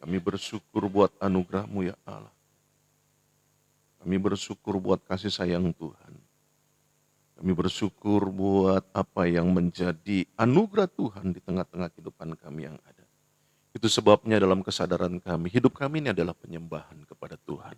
Kami bersyukur buat anugerah-Mu ya Allah. Kami bersyukur buat kasih sayang Tuhan. Kami bersyukur buat apa yang menjadi anugerah Tuhan di tengah-tengah kehidupan kami yang ada. Itu sebabnya dalam kesadaran kami, hidup kami ini adalah penyembahan kepada Tuhan.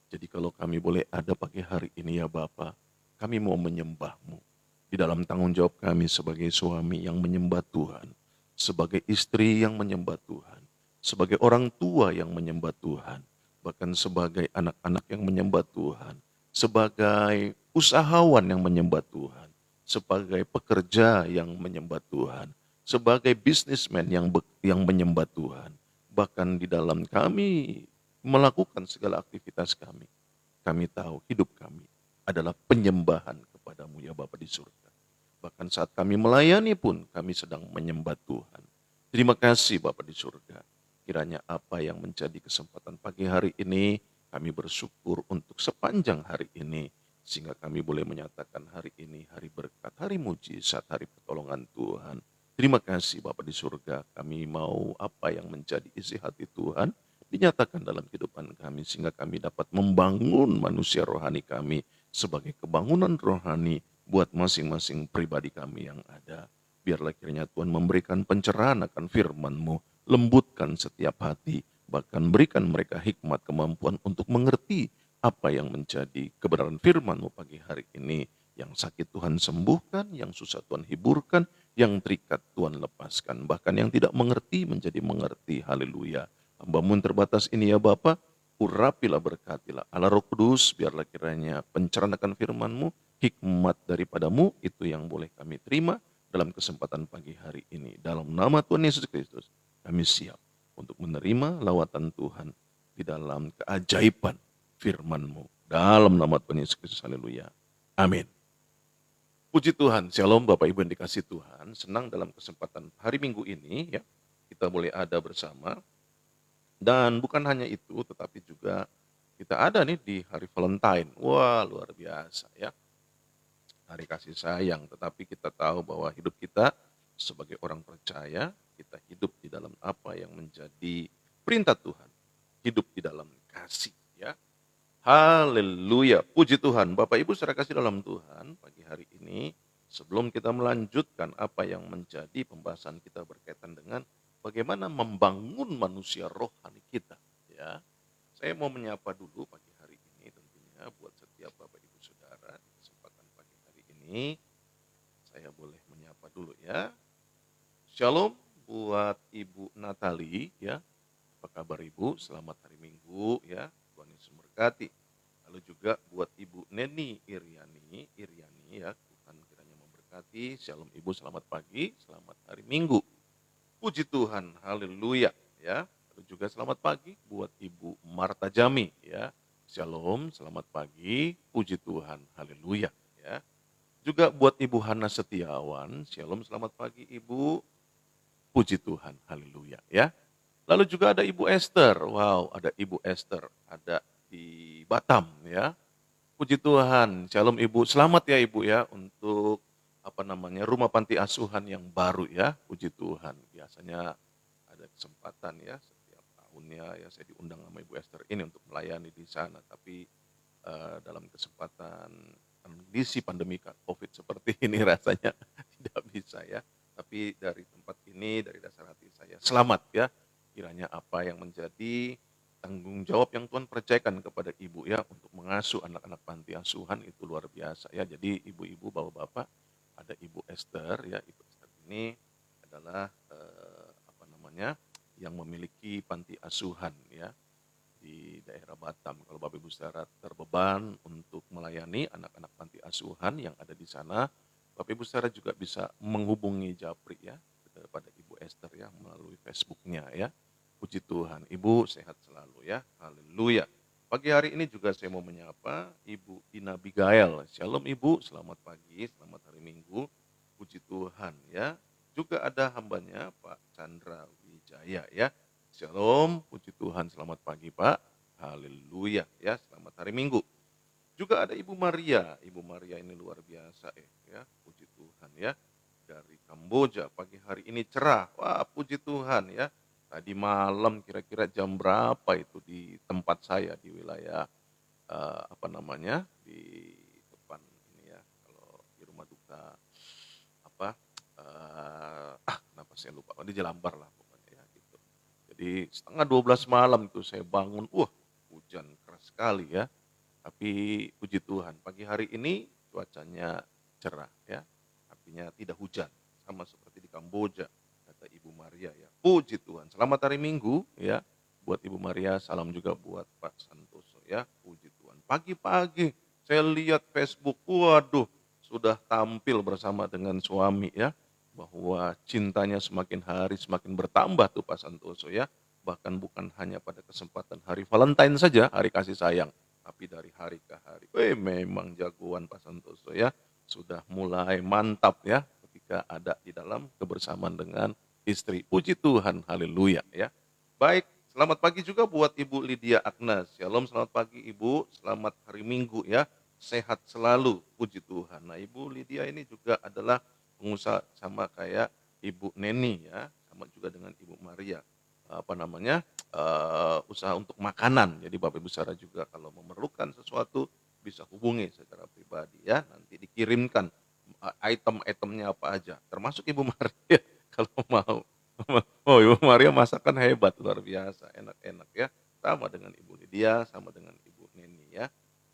Jadi kalau kami boleh ada pagi hari ini ya Bapa, kami mau menyembah-Mu. Di dalam tanggung jawab kami sebagai suami yang menyembah Tuhan, sebagai istri yang menyembah Tuhan, sebagai orang tua yang menyembah Tuhan, bahkan sebagai anak-anak yang menyembah Tuhan, sebagai usahawan yang menyembah Tuhan, sebagai pekerja yang menyembah Tuhan, sebagai bisnismen yang menyembah Tuhan. Bahkan di dalam kami melakukan segala aktivitas kami, kami tahu hidup kami adalah penyembahan kepadamu ya Bapa di surga. Bahkan saat kami melayani pun kami sedang menyembah Tuhan. Terima kasih Bapa di surga. Kiranya apa yang menjadi kesempatan pagi hari ini, kami bersyukur untuk sepanjang hari ini. Sehingga kami boleh menyatakan hari ini hari berkat, hari mujizat, hari pertolongan Tuhan. Terima kasih Bapa di surga, kami mau apa yang menjadi isi hati Tuhan dinyatakan dalam kehidupan kami sehingga kami dapat membangun manusia rohani kami sebagai kebangunan rohani buat masing-masing pribadi kami yang ada. Biarlah kiranya Tuhan memberikan pencerahan akan firman-Mu, lembutkan setiap hati, bahkan berikan mereka hikmat kemampuan untuk mengerti apa yang menjadi kebenaran firman-Mu pagi hari ini. Yang sakit Tuhan sembuhkan, yang susah Tuhan hiburkan, yang terikat Tuhan lepaskan. Bahkan yang tidak mengerti menjadi mengerti. Haleluya. Hamba-Mu yang terbatas ini ya Bapa, urapilah berkatilah. Allah Roh Kudus, biarlah kiranya pencerahan akan firman-Mu, hikmat daripadamu, itu yang boleh kami terima dalam kesempatan pagi hari ini. Dalam nama Tuhan Yesus Kristus, kami siap untuk menerima lawatan Tuhan di dalam keajaiban firman-Mu. Dalam nama Tuhan Yesus Kristus, haleluya. Amin. Puji Tuhan, shalom Bapak Ibu yang dikasih Tuhan. Senang dalam kesempatan hari Minggu ini ya, kita boleh ada bersama. Dan bukan hanya itu, tetapi juga kita ada nih di hari Valentine. Wah, luar biasa ya. Hari kasih sayang, tetapi kita tahu bahwa hidup kita sebagai orang percaya, kita hidup di dalam apa yang menjadi perintah Tuhan. Hidup di dalam kasih ya. Haleluya, puji Tuhan. Bapak Ibu saudara kasih dalam Tuhan, pagi hari ini sebelum kita melanjutkan apa yang menjadi pembahasan kita berkaitan dengan bagaimana membangun manusia rohani kita ya. Saya mau menyapa dulu pagi hari ini tentunya buat setiap Bapak Ibu Saudara di kesempatan pagi hari ini. Saya boleh menyapa dulu ya. Shalom buat Ibu Natali ya. Apa kabar Ibu? Selamat hari Minggu ya. Tuhan Yesus memberkati. Lalu juga buat Ibu Neni Iriani ya. Tuhan kiranya memberkati. Shalom Ibu, selamat pagi, selamat hari Minggu. Puji Tuhan, haleluya ya. Lalu juga selamat pagi buat Ibu Marta Jami ya. Shalom, selamat pagi, puji Tuhan, haleluya ya. Juga buat Ibu Hana Setiawan, shalom, selamat pagi Ibu, puji Tuhan, haleluya ya. Lalu juga ada Ibu Esther, wow ada Ibu Esther, ada di Batam ya. Puji Tuhan, shalom Ibu, selamat ya Ibu ya untuk rumah panti asuhan yang baru ya, puji Tuhan. Biasanya ada kesempatan ya setiap tahunnya ya saya diundang sama Ibu Esther ini untuk melayani di sana, tapi dalam kesempatan kondisi pandemi COVID seperti ini rasanya tidak bisa ya. Tapi dari tempat ini, dari dasar hati saya, selamat ya. Kiranya apa yang menjadi tanggung jawab yang Tuhan percayakan kepada ibu ya untuk mengasuh anak-anak panti asuhan itu luar biasa ya. Jadi ibu-ibu, bapak-bapak, ada Ibu Esther ya. Ibu Esther ini adalah yang memiliki panti asuhan ya di daerah Batam. Kalau Bapak Ibu Saudara terbeban untuk melayani anak-anak panti asuhan yang ada di sana, Bapak Ibu Saudara juga bisa menghubungi Japri ya kepada Ibu Esther ya melalui Facebooknya ya. Puji Tuhan, Ibu sehat selalu ya. Haleluya. Pagi hari ini juga saya mau menyapa Ibu Ina Abigail. Shalom Ibu, selamat pagi, selamat hari Minggu. Puji Tuhan ya. Juga ada hambanya Pak Chandra Wijaya ya. Shalom, puji Tuhan, selamat pagi Pak. Haleluya ya, selamat hari Minggu. Juga ada Ibu Maria. Ibu Maria ini luar biasa ya. Puji Tuhan ya. Dari Kamboja pagi hari ini cerah. Wah, puji Tuhan ya. Tadi malam kira-kira jam berapa itu di tempat saya di wilayah, apa namanya, di depan ini ya, kalau di rumah duka apa, kenapa saya lupa, oh di Jelambar lah pokoknya ya gitu. Jadi setengah 12 malam itu saya bangun, wah hujan keras sekali ya, tapi puji Tuhan pagi hari ini cuacanya cerah ya, artinya tidak hujan, sama seperti di Kamboja, kata Ibu Maria ya. Puji Tuhan, selamat hari Minggu ya, buat Ibu Maria, salam juga buat Pak Santoso ya, puji Tuhan. Pagi-pagi saya lihat Facebook, waduh sudah tampil bersama dengan suami ya, bahwa cintanya semakin hari semakin bertambah tuh Pak Santoso ya. Bahkan bukan hanya pada kesempatan hari Valentine saja, hari kasih sayang, tapi dari hari ke hari. Memang jagoan Pak Santoso ya. Sudah mulai mantap ya ketika ada di dalam kebersamaan dengan istri. Puji Tuhan, haleluya ya. Baik, selamat pagi juga buat Ibu Lydia Agnes. Shalom, selamat pagi Ibu, selamat hari Minggu ya. Sehat selalu, puji Tuhan. Nah Ibu Lydia ini juga adalah pengusaha sama kayak Ibu Neni ya, sama juga dengan Ibu Maria. Apa namanya, usaha untuk makanan. Jadi Bapak Ibu saudara juga kalau memerlukan sesuatu bisa hubungi secara pribadi ya, nanti dikirimkan item-itemnya apa aja, termasuk Ibu Maria kalau mau. Oh Ibu Maria masakan hebat, luar biasa, enak-enak ya. Sama dengan Ibu Lydia, sama dengan Ibu Neni ya.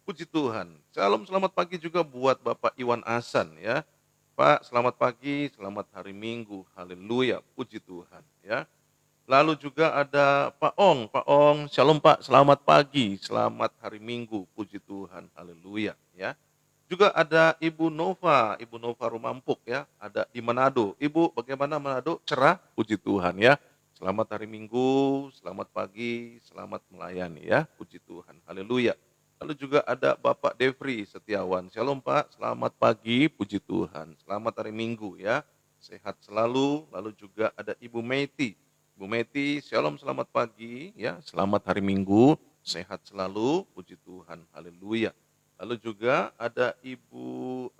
Puji Tuhan. Salam selamat pagi juga buat Bapak Iwan Asan ya. Pak, selamat pagi, selamat hari Minggu, haleluya, puji Tuhan ya. Lalu juga ada Pak Ong, shalom Pak, selamat pagi, selamat hari Minggu, puji Tuhan, haleluya ya. Juga ada Ibu Nova Rumampuk ya, ada di Manado. Ibu, bagaimana Manado? Cerah, puji Tuhan ya. Selamat hari Minggu, selamat pagi, selamat melayani ya, puji Tuhan, haleluya. Lalu juga ada Bapak Devri Setiawan, shalom Pak, selamat pagi, puji Tuhan, selamat hari Minggu ya, sehat selalu. Lalu juga ada Ibu Meti. Ibu Meti, shalom selamat pagi ya, selamat hari Minggu, sehat selalu, puji Tuhan, haleluya. Lalu juga ada Ibu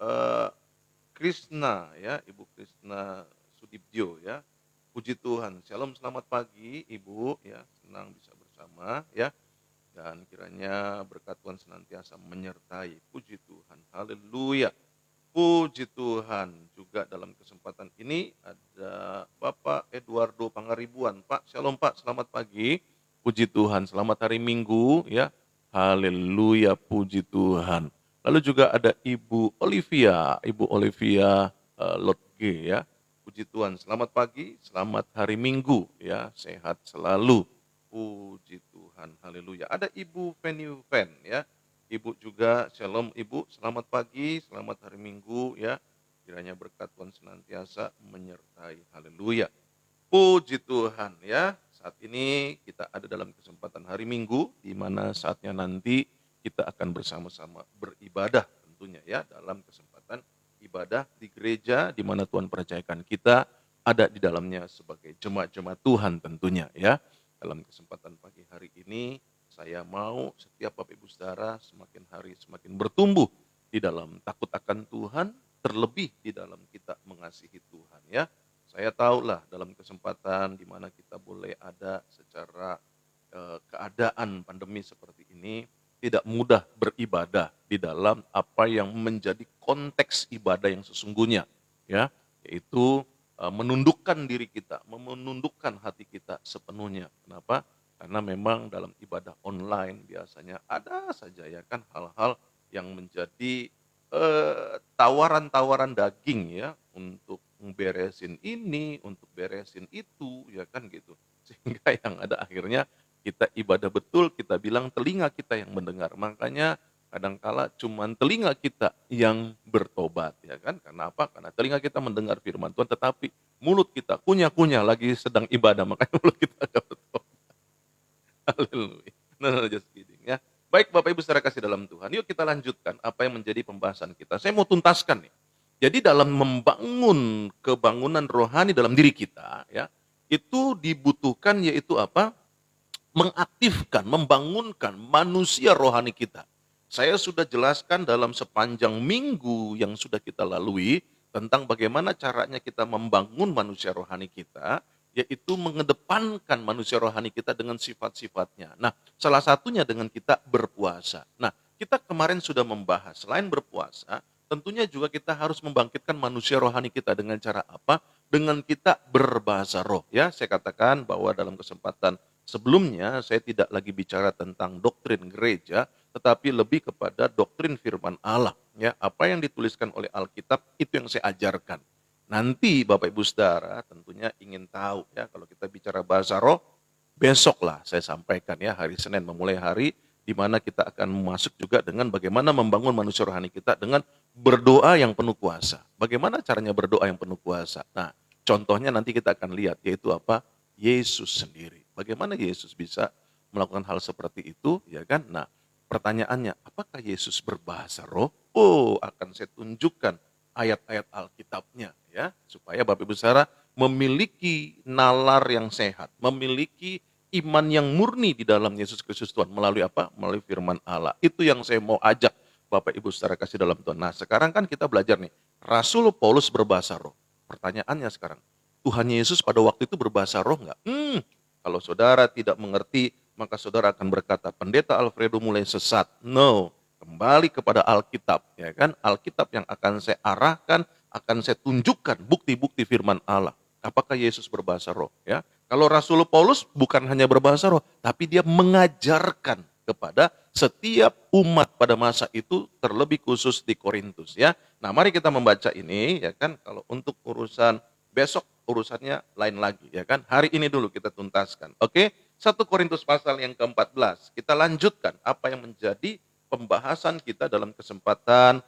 Krisna ya, Ibu Krisna Sudibyo ya. Puji Tuhan. Shalom, selamat pagi Ibu ya. Senang bisa bersama ya. Dan kiranya berkat Tuhan senantiasa menyertai. Puji Tuhan. Haleluya. Puji Tuhan. Juga dalam kesempatan ini ada Bapak Eduardo Pangaribuan. Pak, shalom Pak, selamat pagi. Puji Tuhan, selamat hari Minggu ya. Haleluya, puji Tuhan. Lalu juga ada Ibu Olivia Lotge ya. Puji Tuhan, selamat pagi, selamat hari Minggu ya, sehat selalu. Puji Tuhan, haleluya. Ada Ibu Feni Ven ya. Ibu juga, shalom Ibu, selamat pagi, selamat hari Minggu ya. Kiranya berkat Tuhan senantiasa menyertai, haleluya. Puji Tuhan ya, saat ini kita ada dalam kesempatan hari Minggu, di mana saatnya nanti kita akan bersama-sama beribadah tentunya ya, dalam kesempatan ibadah di gereja, di mana Tuhan percayakan kita ada di dalamnya sebagai jemaat-jemaat Tuhan tentunya ya. Dalam kesempatan pagi hari ini, saya mau setiap Bapak Ibu Saudara semakin hari semakin bertumbuh di dalam takut akan Tuhan, terlebih di dalam kita mengasihi Tuhan ya. Saya tahulah dalam kesempatan di mana kita boleh ada secara keadaan pandemi seperti ini, tidak mudah beribadah di dalam apa yang menjadi konteks ibadah yang sesungguhnya ya, yaitu menundukkan diri kita, menundukkan hati kita sepenuhnya. Kenapa? Karena memang dalam ibadah online biasanya ada saja ya kan hal-hal yang menjadi tawaran-tawaran daging ya, untuk beresin ini, untuk beresin itu, ya kan gitu. Sehingga yang ada akhirnya kita ibadah betul, kita bilang telinga kita yang mendengar. Makanya kadangkala cuman telinga kita yang bertobat, ya kan? Karena apa? Karena telinga kita mendengar firman Tuhan, tetapi mulut kita kunyah-kunyah lagi sedang ibadah, makanya mulut kita gak bertobat. Haleluya. No, just kidding ya. Baik Bapak Ibu saudara kasih dalam Tuhan, yuk kita lanjutkan apa yang menjadi pembahasan kita. Saya mau tuntaskan nih. Jadi dalam membangun kebangunan rohani dalam diri kita ya, itu dibutuhkan yaitu apa? Mengaktifkan, membangunkan manusia rohani kita. Saya sudah jelaskan dalam sepanjang minggu yang sudah kita lalui tentang bagaimana caranya kita membangun manusia rohani kita. yaitu mengedepankan manusia rohani kita dengan sifat-sifatnya. Nah, salah satunya dengan kita berpuasa. Nah, kita kemarin sudah membahas, selain berpuasa, tentunya juga kita harus membangkitkan manusia rohani kita dengan cara apa? Dengan kita berbahasa roh. Ya, saya katakan bahwa dalam kesempatan sebelumnya saya tidak lagi bicara tentang doktrin gereja, tetapi lebih kepada doktrin firman Allah. Ya, apa yang dituliskan oleh Alkitab itu yang saya ajarkan. Nanti Bapak Ibu Saudara tentunya ingin tahu ya, kalau kita bicara bahasa roh, besoklah saya sampaikan ya, hari Senin memulai hari di mana kita akan masuk juga dengan bagaimana membangun manusia rohani kita dengan berdoa yang penuh kuasa. Bagaimana caranya berdoa yang penuh kuasa? Nah, contohnya nanti kita akan lihat, yaitu apa? Yesus sendiri. Bagaimana Yesus bisa melakukan hal seperti itu, ya kan? Nah, pertanyaannya, apakah Yesus berbahasa roh? Oh, akan saya tunjukkan ayat-ayat Alkitabnya ya, supaya Bapak Ibu Saudara memiliki nalar yang sehat, memiliki iman yang murni di dalam Yesus Kristus Tuhan melalui apa? Melalui firman Allah. Itu yang saya mau ajak Bapak Ibu Saudara kasih dalam Tuhan. Nah, sekarang kan kita belajar nih, Rasul Paulus berbahasa roh. Pertanyaannya sekarang, Tuhan Yesus pada waktu itu berbahasa roh nggak? Kalau saudara tidak mengerti, maka saudara akan berkata, Pendeta Alfredo mulai sesat. No, kembali kepada Alkitab, ya kan? Alkitab yang akan saya arahkan, akan saya tunjukkan bukti-bukti firman Allah. Apakah Yesus berbahasa roh? Ya, kalau Rasul Paulus bukan hanya berbahasa roh, tapi dia mengajarkan kepada setiap umat pada masa itu, terlebih khusus di Korintus. Ya, nah mari kita membaca ini, ya kan? Kalau untuk urusan besok urusannya lain lagi, ya kan? Hari ini dulu kita tuntaskan. Oke, 1 Korintus pasal yang ke-14. Kita lanjutkan apa yang menjadi pembahasan kita dalam kesempatan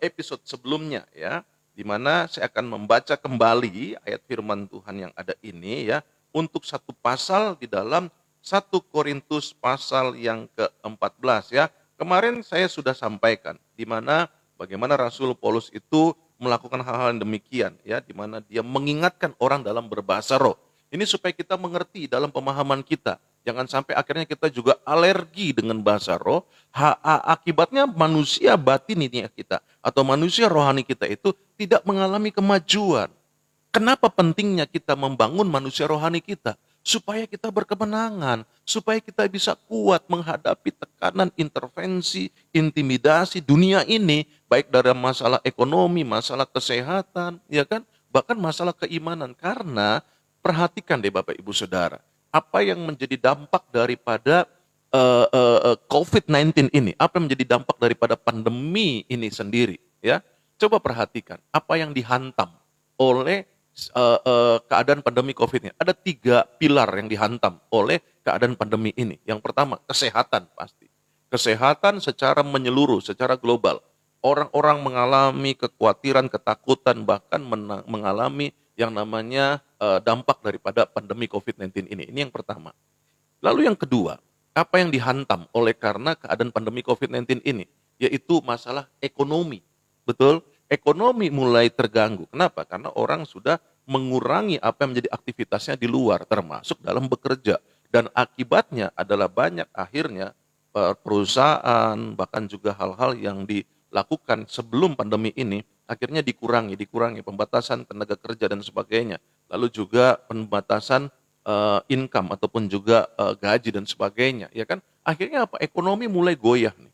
episode sebelumnya ya, di mana saya akan membaca kembali ayat firman Tuhan yang ada ini ya, untuk satu pasal di dalam 1 Korintus pasal yang ke-14 ya. Kemarin saya sudah sampaikan di mana bagaimana Rasul Paulus itu melakukan hal-hal yang demikian ya, di mana dia mengingatkan orang dalam berbahasa roh. Ini supaya kita mengerti dalam pemahaman kita. Jangan sampai akhirnya kita juga alergi dengan bahasa roh. Akibatnya manusia batin ini kita atau manusia rohani kita itu tidak mengalami kemajuan. Kenapa pentingnya kita membangun manusia rohani kita? Supaya kita berkemenangan, supaya kita bisa kuat menghadapi tekanan, intervensi, intimidasi dunia ini, baik dari masalah ekonomi, masalah kesehatan, ya kan? Bahkan masalah keimanan. Karena perhatikan deh Bapak Ibu Saudara, apa yang menjadi dampak daripada COVID-19 ini, apa yang menjadi dampak daripada pandemi ini sendiri, ya? Coba perhatikan apa yang dihantam oleh keadaan pandemi COVID ini. Ada 3 pilar yang dihantam oleh keadaan pandemi ini. Yang pertama, kesehatan pasti. Kesehatan secara menyeluruh, secara global. Orang-orang mengalami kekhawatiran, ketakutan, bahkan mengalami yang namanya dampak daripada pandemi COVID-19 ini. Ini yang pertama. Lalu yang kedua, apa yang dihantam oleh karena keadaan pandemi COVID-19 ini? Yaitu masalah ekonomi. Betul? Ekonomi mulai terganggu. Kenapa? Karena orang sudah mengurangi apa yang menjadi aktivitasnya di luar, termasuk dalam bekerja. Dan akibatnya adalah banyak akhirnya perusahaan, bahkan juga hal-hal yang dilakukan sebelum pandemi ini, akhirnya dikurangi pembatasan tenaga kerja dan sebagainya. Lalu juga pembatasan income ataupun juga gaji dan sebagainya, ya kan? Akhirnya apa? Ekonomi mulai goyah nih.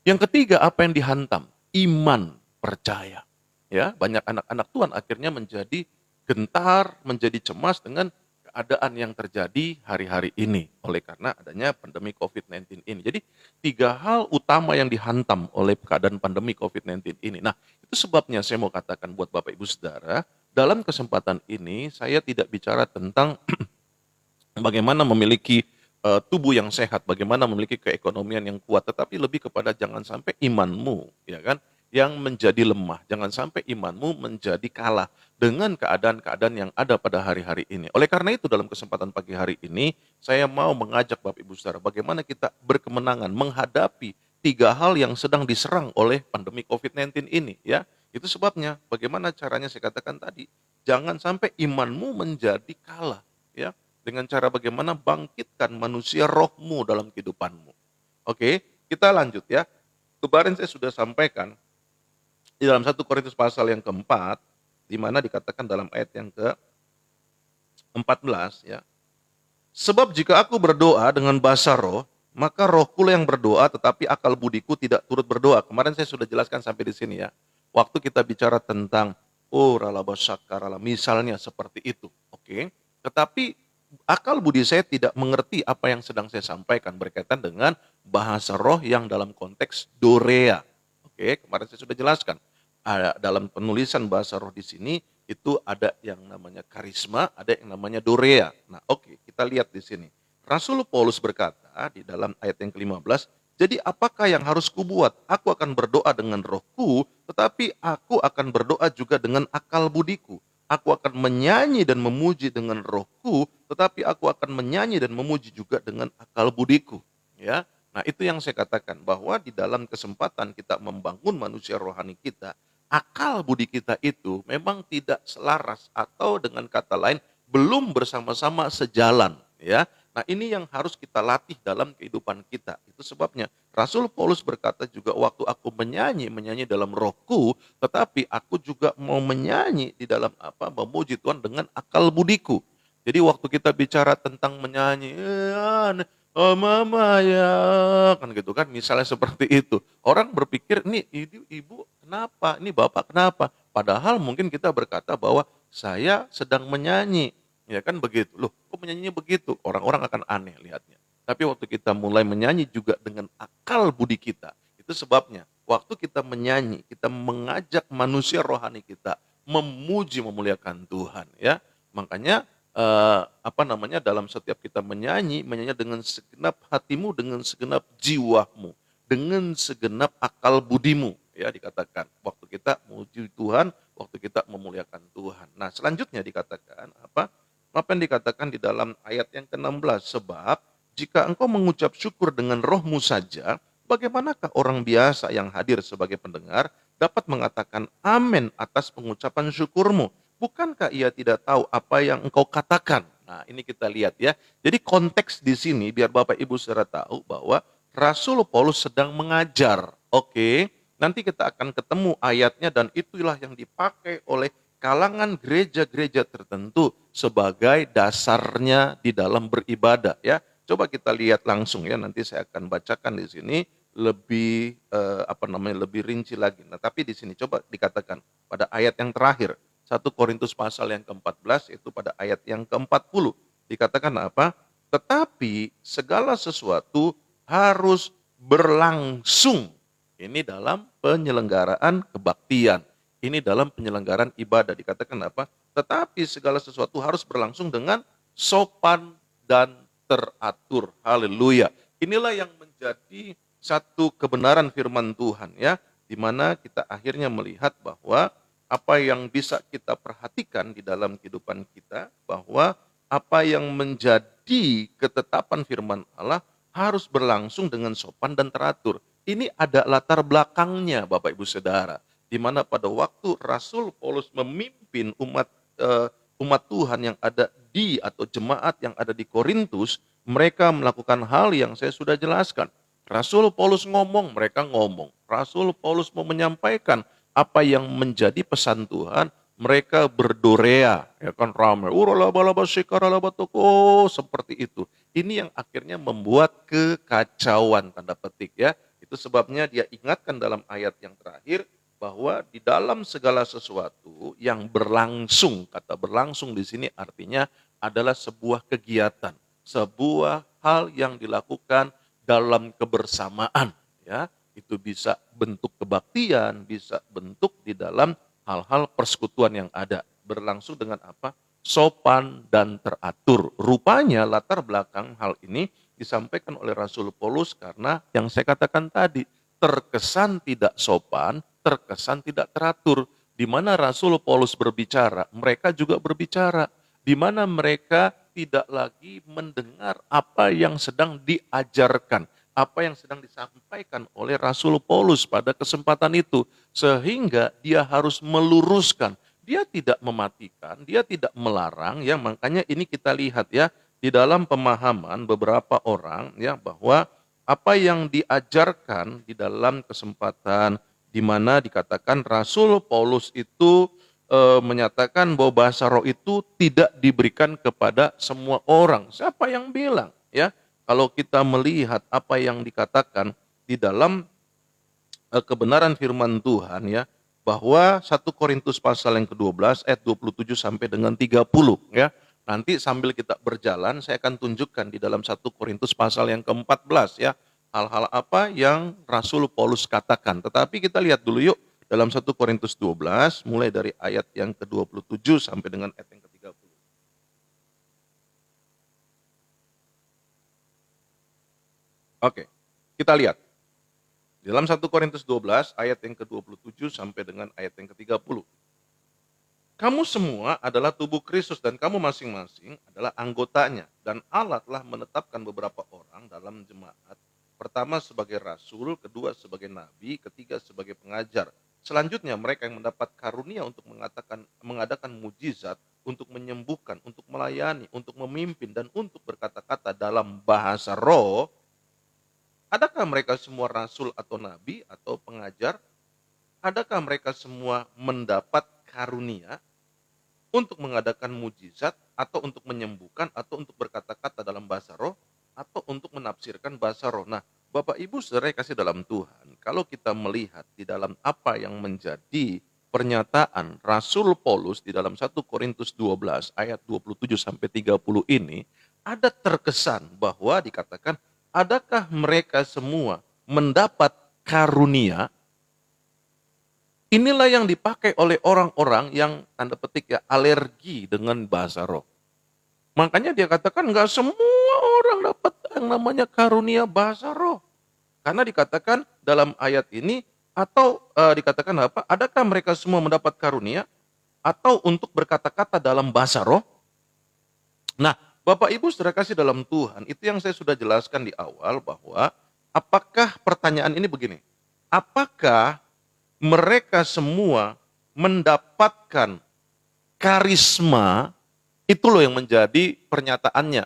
Yang ketiga, apa yang dihantam? Iman, percaya. Ya, banyak anak-anak Tuhan akhirnya menjadi gentar, menjadi cemas dengan keadaan yang terjadi hari-hari ini oleh karena adanya pandemi COVID-19 ini. Jadi 3 hal utama yang dihantam oleh keadaan pandemi COVID-19 ini. Nah, itu sebabnya saya mau katakan buat Bapak Ibu Saudara, dalam kesempatan ini saya tidak bicara tentang bagaimana memiliki tubuh yang sehat, bagaimana memiliki keekonomian yang kuat, tetapi lebih kepada jangan sampai imanmu, ya kan, yang menjadi lemah. Jangan sampai imanmu menjadi kalah dengan keadaan-keadaan yang ada pada hari-hari ini. Oleh karena itu dalam kesempatan pagi hari ini, saya mau mengajak Bapak Ibu Saudara bagaimana kita berkemenangan menghadapi 3 hal yang sedang diserang oleh pandemi COVID-19 ini. Ya, itu sebabnya bagaimana caranya saya katakan tadi, jangan sampai imanmu menjadi kalah. Ya, dengan cara bagaimana bangkitkan manusia rohmu dalam kehidupanmu. Oke, kita lanjut ya. Kemarin saya sudah sampaikan di dalam 1 Korintus pasal yang keempat, di mana dikatakan dalam ayat yang 14 ya. Sebab jika aku berdoa dengan bahasa roh, maka rohku yang berdoa tetapi akal budiku tidak turut berdoa. Kemarin saya sudah jelaskan sampai di sini ya. Waktu kita bicara tentang rala misalnya seperti itu. Oke. Tetapi akal budi saya tidak mengerti apa yang sedang saya sampaikan berkaitan dengan bahasa roh yang dalam konteks dorea. Oke, kemarin saya sudah jelaskan. Ada dalam penulisan bahasa roh di sini itu ada yang namanya karisma, ada yang namanya dorea. Nah, oke, kita lihat di sini. Rasul Paulus berkata di dalam ayat yang ke-15, jadi apakah yang harus kubuat? Aku akan berdoa dengan rohku, tetapi aku akan berdoa juga dengan akal budiku. Aku akan menyanyi dan memuji dengan rohku, tetapi aku akan menyanyi dan memuji juga dengan akal budiku. Ya, nah itu yang saya katakan bahwa di dalam kesempatan kita membangun manusia rohani kita, akal budi kita itu memang tidak selaras atau dengan kata lain belum bersama-sama sejalan ya. Nah, ini yang harus kita latih dalam kehidupan kita. Itu sebabnya Rasul Paulus berkata juga waktu aku menyanyi, menyanyi dalam rohku, tetapi aku juga mau menyanyi di dalam apa? Memuji Tuhan dengan akal budiku. Jadi waktu kita bicara tentang menyanyi, oh mama ya, kan gitu kan, misalnya seperti itu. Orang berpikir, nih ibu kenapa, ini bapak kenapa? Padahal mungkin kita berkata bahwa saya sedang menyanyi, ya kan begitu. Loh, kok menyanyinya begitu? Orang-orang akan aneh lihatnya. Tapi waktu kita mulai menyanyi juga dengan akal budi kita, itu sebabnya waktu kita menyanyi, kita mengajak manusia rohani kita memuji memuliakan Tuhan ya. Makanya dalam setiap kita menyanyi, menyanyi dengan segenap hatimu, dengan segenap jiwamu, dengan segenap akal budimu, ya dikatakan. Waktu kita memuji Tuhan, waktu kita memuliakan Tuhan. Nah, selanjutnya dikatakan apa? Apa yang dikatakan di dalam ayat yang ke-16? Sebab jika engkau mengucap syukur dengan rohmu saja, bagaimanakah orang biasa yang hadir sebagai pendengar dapat mengatakan amin atas pengucapan syukurmu? Bukankah ia tidak tahu apa yang engkau katakan? Nah, ini kita lihat ya. Jadi konteks di sini biar Bapak Ibu saudara tahu bahwa Rasul Paulus sedang mengajar. Oke, nanti kita akan ketemu ayatnya dan itulah yang dipakai oleh kalangan gereja-gereja tertentu sebagai dasarnya di dalam beribadah ya. Coba kita lihat langsung ya, nanti saya akan bacakan di sini lebih lebih rinci lagi. Nah, tapi di sini coba dikatakan pada ayat yang terakhir 1 Korintus pasal yang ke-14 itu pada ayat yang ke-40 dikatakan apa? Tetapi segala sesuatu harus berlangsung. Ini dalam penyelenggaraan kebaktian. Ini dalam penyelenggaraan ibadah dikatakan apa? Tetapi segala sesuatu harus berlangsung dengan sopan dan teratur. Haleluya. Inilah yang menjadi satu kebenaran firman Tuhan ya, di mana kita akhirnya melihat bahwa apa yang bisa kita perhatikan di dalam kehidupan kita, bahwa apa yang menjadi ketetapan firman Allah harus berlangsung dengan sopan dan teratur. Ini ada latar belakangnya Bapak Ibu Saudara, di mana pada waktu Rasul Paulus memimpin umat Tuhan yang ada di atau jemaat yang ada di Korintus, mereka melakukan hal yang saya sudah jelaskan. Rasul Paulus ngomong, mereka ngomong. Rasul Paulus mau menyampaikan apa yang menjadi pesan Tuhan, mereka berdorea, ya kan ramai, seperti itu. Ini yang akhirnya membuat kekacauan tanda petik ya. Itu sebabnya dia ingatkan dalam ayat yang terakhir bahwa di dalam segala sesuatu yang berlangsung, kata berlangsung di sini artinya adalah sebuah kegiatan, sebuah hal yang dilakukan dalam kebersamaan ya. Itu bisa bentuk kebaktian, bisa bentuk di dalam hal-hal persekutuan yang ada. Berlangsung dengan apa? Sopan dan teratur. Rupanya latar belakang hal ini disampaikan oleh Rasul Paulus karena yang saya katakan tadi, terkesan tidak sopan, terkesan tidak teratur. Di mana Rasul Paulus berbicara, mereka juga berbicara. Di mana mereka tidak lagi mendengar apa yang sedang diajarkan, apa yang sedang disampaikan oleh Rasul Paulus pada kesempatan itu, sehingga dia harus meluruskan. Dia tidak mematikan, dia tidak melarang ya. Makanya ini kita lihat ya di dalam pemahaman beberapa orang ya, bahwa apa yang diajarkan di dalam kesempatan di mana dikatakan Rasul Paulus itu menyatakan bahwa bahasa roh itu tidak diberikan kepada semua orang. Siapa yang bilang? Ya, kalau kita melihat apa yang dikatakan di dalam kebenaran firman Tuhan ya, bahwa 1 Korintus pasal yang ke-12 ayat 27 sampai dengan 30 ya. Nanti sambil kita berjalan saya akan tunjukkan di dalam 1 Korintus pasal yang ke-14 ya, hal-hal apa yang Rasul Paulus katakan. Tetapi kita lihat dulu yuk dalam 1 Korintus 12 mulai dari ayat yang ke-27 sampai dengan ayat yang ke-30. Oke, kita lihat. Di dalam 1 Korintus 12 ayat yang ke-27 sampai dengan ayat yang ke-30. Kamu semua adalah tubuh Kristus dan kamu masing-masing adalah anggotanya. Dan Allah telah menetapkan beberapa orang dalam jemaat. Pertama sebagai rasul, kedua sebagai nabi, ketiga sebagai pengajar. Selanjutnya mereka yang mendapat karunia untuk mengadakan mujizat, untuk menyembuhkan, untuk melayani, untuk memimpin, dan untuk berkata-kata dalam bahasa roh. Adakah mereka semua rasul atau nabi atau pengajar? Adakah mereka semua mendapat karunia untuk mengadakan mujizat atau untuk menyembuhkan atau untuk berkata-kata dalam bahasa roh atau untuk menafsirkan bahasa roh? Nah, Bapak Ibu Saudara yang kasih dalam Tuhan, kalau kita melihat di dalam apa yang menjadi pernyataan Rasul Paulus di dalam 1 Korintus 12 ayat 27 sampai 30 ini, ada terkesan bahwa dikatakan, adakah mereka semua mendapat karunia? Inilah yang dipakai oleh orang-orang yang tanda petik ya alergi dengan bahasa roh. Makanya dia katakan nggak semua orang dapat yang namanya karunia bahasa roh. Karena dikatakan dalam ayat ini atau dikatakan apa? Adakah mereka semua mendapat karunia atau untuk berkata-kata dalam bahasa roh? Nah, Bapak Ibu Saudara kasih dalam Tuhan, itu yang saya sudah jelaskan di awal bahwa apakah pertanyaan ini begini? Apakah mereka semua mendapatkan karisma? Itu loh yang menjadi pernyataannya.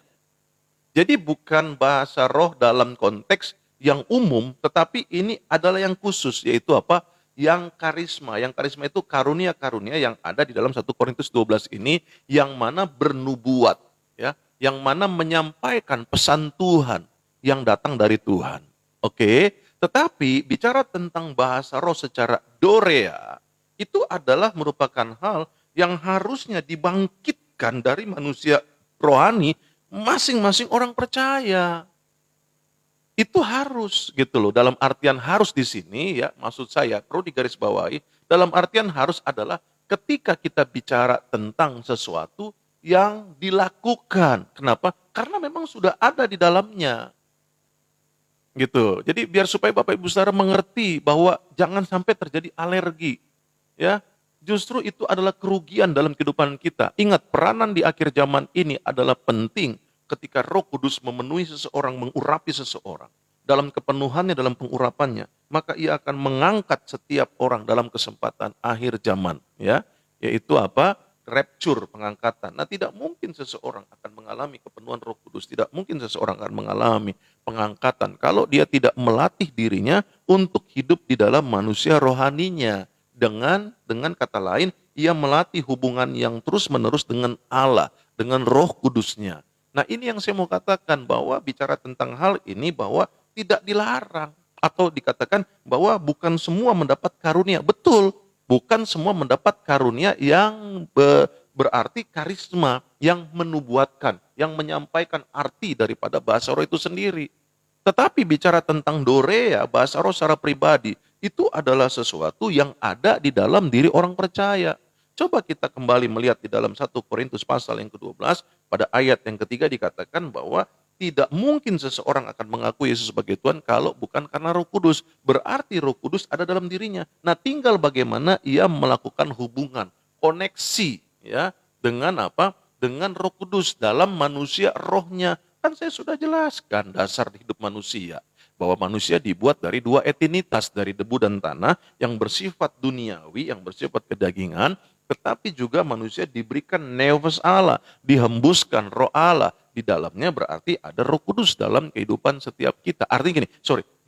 Jadi bukan bahasa roh dalam konteks yang umum, tetapi ini adalah yang khusus, yaitu apa? Yang karisma. Yang karisma itu karunia-karunia yang ada di dalam 1 Korintus 12 ini, yang mana bernubuat, ya, yang mana menyampaikan pesan Tuhan yang datang dari Tuhan. Oke, tetapi bicara tentang bahasa roh secara dorea, itu adalah merupakan hal yang harusnya dibangkitkan dari manusia rohani masing-masing orang percaya. Itu harus gitu loh, dalam artian harus di sini ya, maksud saya perlu digarisbawahi, dalam artian harus adalah ketika kita bicara tentang sesuatu yang dilakukan. Kenapa? Karena memang sudah ada di dalamnya. Gitu. Jadi biar supaya Bapak Ibu Saudara mengerti bahwa jangan sampai terjadi alergi. Ya, justru itu adalah kerugian dalam kehidupan kita. Ingat, peranan di akhir zaman ini adalah penting ketika Roh Kudus memenuhi seseorang, mengurapi seseorang. Dalam kepenuhannya, dalam pengurapannya, maka ia akan mengangkat setiap orang dalam kesempatan akhir zaman. Ya, yaitu apa? Rapture, pengangkatan. Nah, tidak mungkin seseorang akan mengalami kepenuhan Roh Kudus, tidak mungkin seseorang akan mengalami pengangkatan kalau dia tidak melatih dirinya untuk hidup di dalam manusia rohaninya. Dengan kata lain, ia melatih hubungan yang terus-menerus dengan Allah, dengan Roh Kudusnya. Nah, ini yang saya mau katakan, bahwa bicara tentang hal ini bahwa tidak dilarang atau dikatakan bahwa bukan semua mendapat karunia. Betul, bukan semua mendapat karunia yang berarti karisma, yang menubuatkan, yang menyampaikan arti daripada bahasa roh itu sendiri. Tetapi bicara tentang dorea, bahasa roh secara pribadi, itu adalah sesuatu yang ada di dalam diri orang percaya. Coba kita kembali melihat di dalam 1 Korintus pasal yang ke-12, pada ayat yang ketiga dikatakan bahwa tidak mungkin seseorang akan mengakui Yesus sebagai Tuhan kalau bukan karena Roh Kudus. Berarti Roh Kudus ada dalam dirinya. Nah, tinggal bagaimana ia melakukan hubungan, koneksi ya dengan apa? Dengan Roh Kudus dalam manusia rohnya. Kan saya sudah jelaskan dasar hidup manusia, bahwa manusia dibuat dari dua etinitas, dari debu dan tanah, yang bersifat duniawi, yang bersifat kedagingan, tetapi juga manusia diberikan nefas Allah, dihembuskan roh Allah. Di dalamnya berarti ada Roh Kudus dalam kehidupan setiap kita. Artinya gini,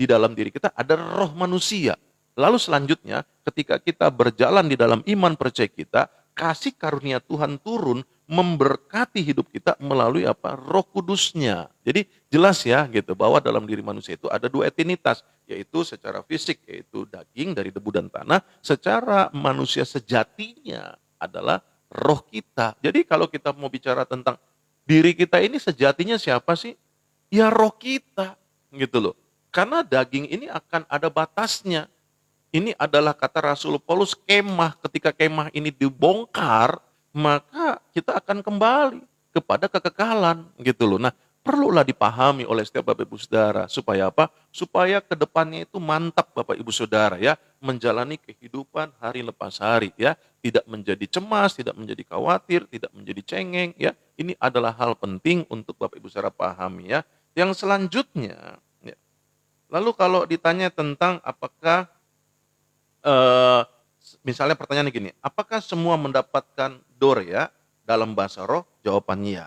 di dalam diri kita ada roh manusia. Lalu selanjutnya ketika kita berjalan di dalam iman percaya kita, kasih karunia Tuhan turun memberkati hidup kita melalui apa? Roh Kudusnya. Jadi jelas ya gitu bahwa dalam diri manusia itu ada dua etinitas, yaitu secara fisik yaitu daging dari debu dan tanah, secara manusia sejatinya adalah roh kita. Jadi kalau kita mau bicara tentang diri kita ini sejatinya siapa sih? Ya roh kita gitu loh. Karena daging ini akan ada batasnya. Ini adalah kata Rasul Paulus kemah. Ketika kemah ini dibongkar, maka kita akan kembali kepada kekekalan gitu loh. Nah, perlulah dipahami oleh setiap Bapak Ibu Saudara supaya apa? Supaya kedepannya itu mantap Bapak Ibu Saudara ya, menjalani kehidupan hari lepas hari ya, tidak menjadi cemas, tidak menjadi khawatir, tidak menjadi cengeng ya. Ini adalah hal penting untuk Bapak Ibu Saudara pahami ya. Yang selanjutnya, ya, lalu kalau ditanya tentang apakah Eee, misalnya pertanyaannya gini, apakah semua mendapatkan dorea dalam bahasa roh? Jawabannya iya.